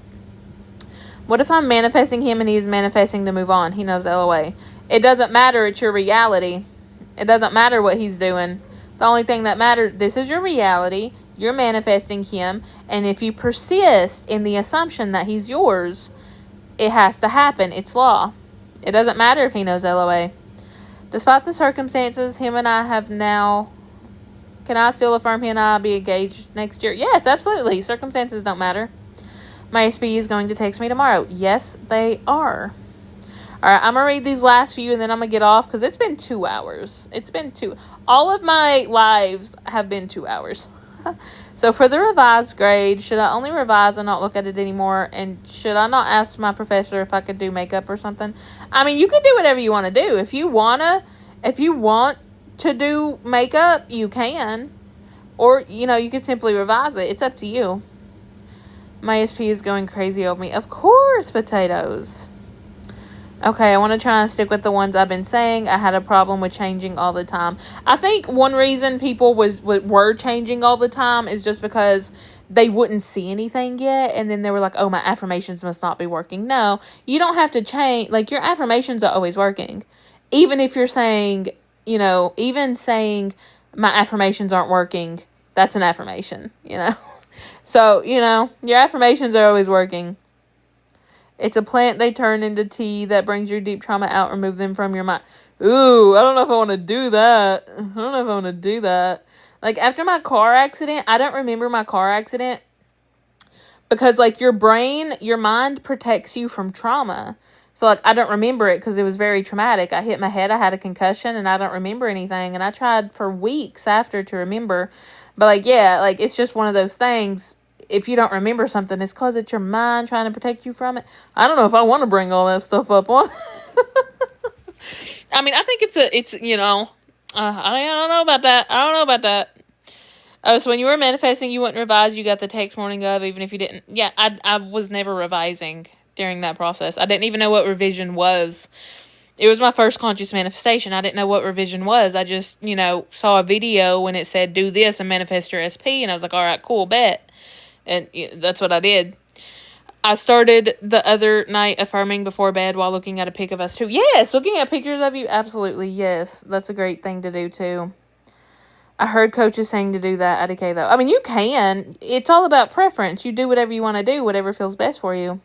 What if I'm manifesting him and he's manifesting to move on? He knows LOA. It doesn't matter. It's your reality. It doesn't matter what he's doing. The only thing that matters, this is your reality. You're manifesting him. And if you persist in the assumption that he's yours, it has to happen. It's law. It doesn't matter if he knows LOA. Despite the circumstances, him and I have now... Can I still affirm he and I be engaged next year? Yes, absolutely. Circumstances don't matter. My SB is going to text me tomorrow. Yes, they are. Alright, I'm going to read these last few and then I'm going to get off because it's been 2 hours. All of my lives have been 2 hours. So for the revised grade, should I only revise and not look at it anymore? And should I not ask my professor if I could do makeup or something? I mean, you can do whatever you want to do. If you want to do makeup, you can. Or, you could simply revise it. It's up to you. My SP is going crazy over me. Of course, potatoes. Okay, I want to try and stick with the ones I've been saying. I had a problem with changing all the time. I think one reason people were changing all the time is just because they wouldn't see anything yet. And then they were like, oh, my affirmations must not be working. No, you don't have to change. Like, your affirmations are always working. Even if you're saying, even saying my affirmations aren't working, that's an affirmation, So, your affirmations are always working. It's a plant they turn into tea that brings your deep trauma out, remove them from your mind. Ooh, I don't know if I want to do that. Like, after my car accident, I don't remember my car accident because, like, your mind protects you from trauma. So, like, I don't remember it because it was very traumatic. I hit my head, I had a concussion, and I don't remember anything. And I tried for weeks after to remember. But, like, yeah, like, it's just one of those things. If you don't remember something, it's because it's your mind trying to protect you from it. I don't know if I want to bring all that stuff up on. I mean, I think it's I don't know about that. Oh, so when you were manifesting, you wouldn't revise. You got the text morning of, even if you didn't. Yeah, I was never revising during that process. I didn't even know what revision was. It was my first conscious manifestation. I didn't know what revision was. I just, saw a video when it said, do this and manifest your SP. And I was like, all right, cool, bet. And that's what I did. I started the other night affirming before bed while looking at a pic of us too. Yes, looking at pictures of you. Absolutely, yes. That's a great thing to do too. I heard coaches saying to do that at IDK though. I mean, you can. It's all about preference. You do whatever you want to do, whatever feels best for you.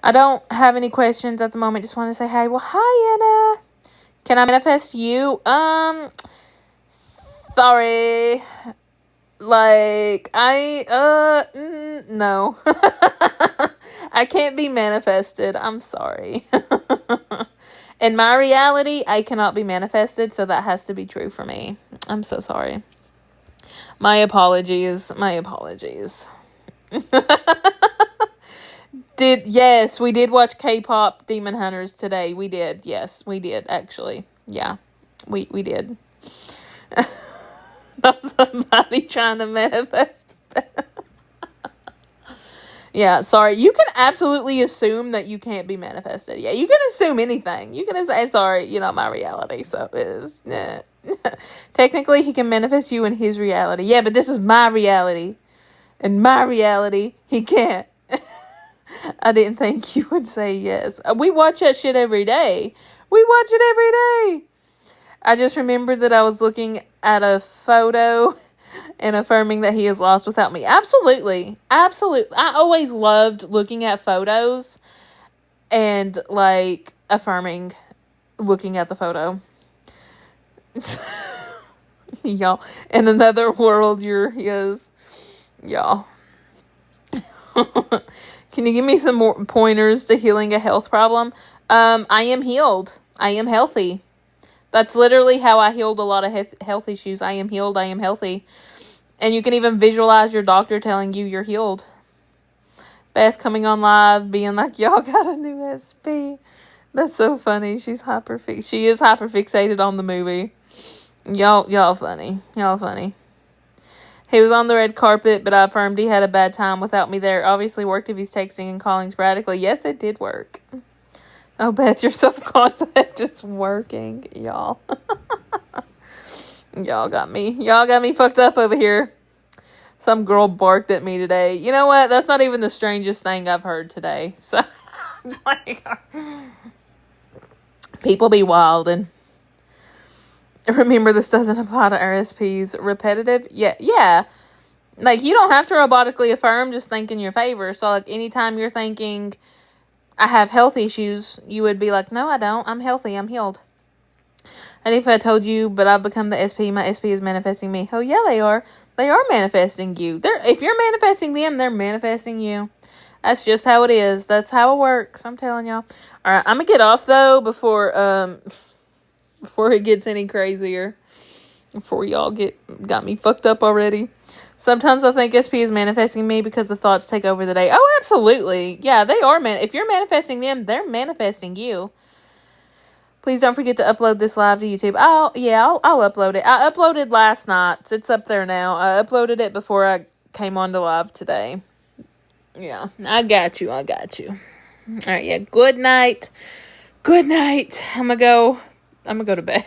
I don't have any questions at the moment. Just want to say, hey, well, hi, Anna. Can I manifest you? Sorry. Like, no. I can't be manifested. I'm sorry. In my reality, I cannot be manifested, so that has to be true for me. I'm so sorry. My apologies. Yes, we did watch K-pop Demon Hunters today. We did. Yes, we did, actually. Yeah, we did. Not somebody trying to manifest. Yeah, sorry. You can absolutely assume that you can't be manifested. Yeah, you can assume anything. You can say, sorry, you're not my reality, so it is. Yeah. Technically, he can manifest you in his reality. Yeah, but this is my reality. In my reality, he can't. I didn't think you would say yes. We watch that shit every day. We watch it every day. I just remembered that I was looking at a photo and affirming that he is lost without me. Absolutely. Absolutely. I always loved looking at photos and, like, affirming looking at the photo. Y'all, in another world, you're his. Y'all. Can you give me some more pointers to healing a health problem? I am healed. I am healthy. That's literally how I healed a lot of health issues. I am healed. I am healthy. And you can even visualize your doctor telling you you're healed. Beth coming on live, being like, y'all got a new SP. That's so funny. She is hyper fixated on the movie. Y'all funny. Y'all funny. He was on the red carpet, but I affirmed he had a bad time without me there. Obviously worked if he's texting and calling sporadically. Yes, it did work. Oh, Beth, your self-concept is working, y'all. Y'all got me fucked up over here. Some girl barked at me today. You know what? That's not even the strangest thing I've heard today. So, it's like, people be wild. And remember, this doesn't apply to RSPs. Repetitive? Yeah. Like, you don't have to robotically affirm, just think in your favor. So, like, anytime you're thinking, I have health issues, you would be like, no, I don't. I'm healthy. I'm healed. And if I told you, but I've become the SP, my SP is manifesting me. Oh, yeah, they are. They are manifesting you. If you're manifesting them, they're manifesting you. That's just how it is. That's how it works. I'm telling y'all. All right, I'm going to get off, though, before it gets any crazier. Before y'all got me fucked up already. Sometimes I think SP is manifesting me because the thoughts take over the day. Oh, absolutely. Yeah, they are. If you're manifesting them, they're manifesting you. Please don't forget to upload this live to YouTube. I'll upload it. I uploaded last night. It's up there now. I uploaded it before I came on to live today. Yeah, I got you. All right, yeah. Good night. I'm gonna go to bed.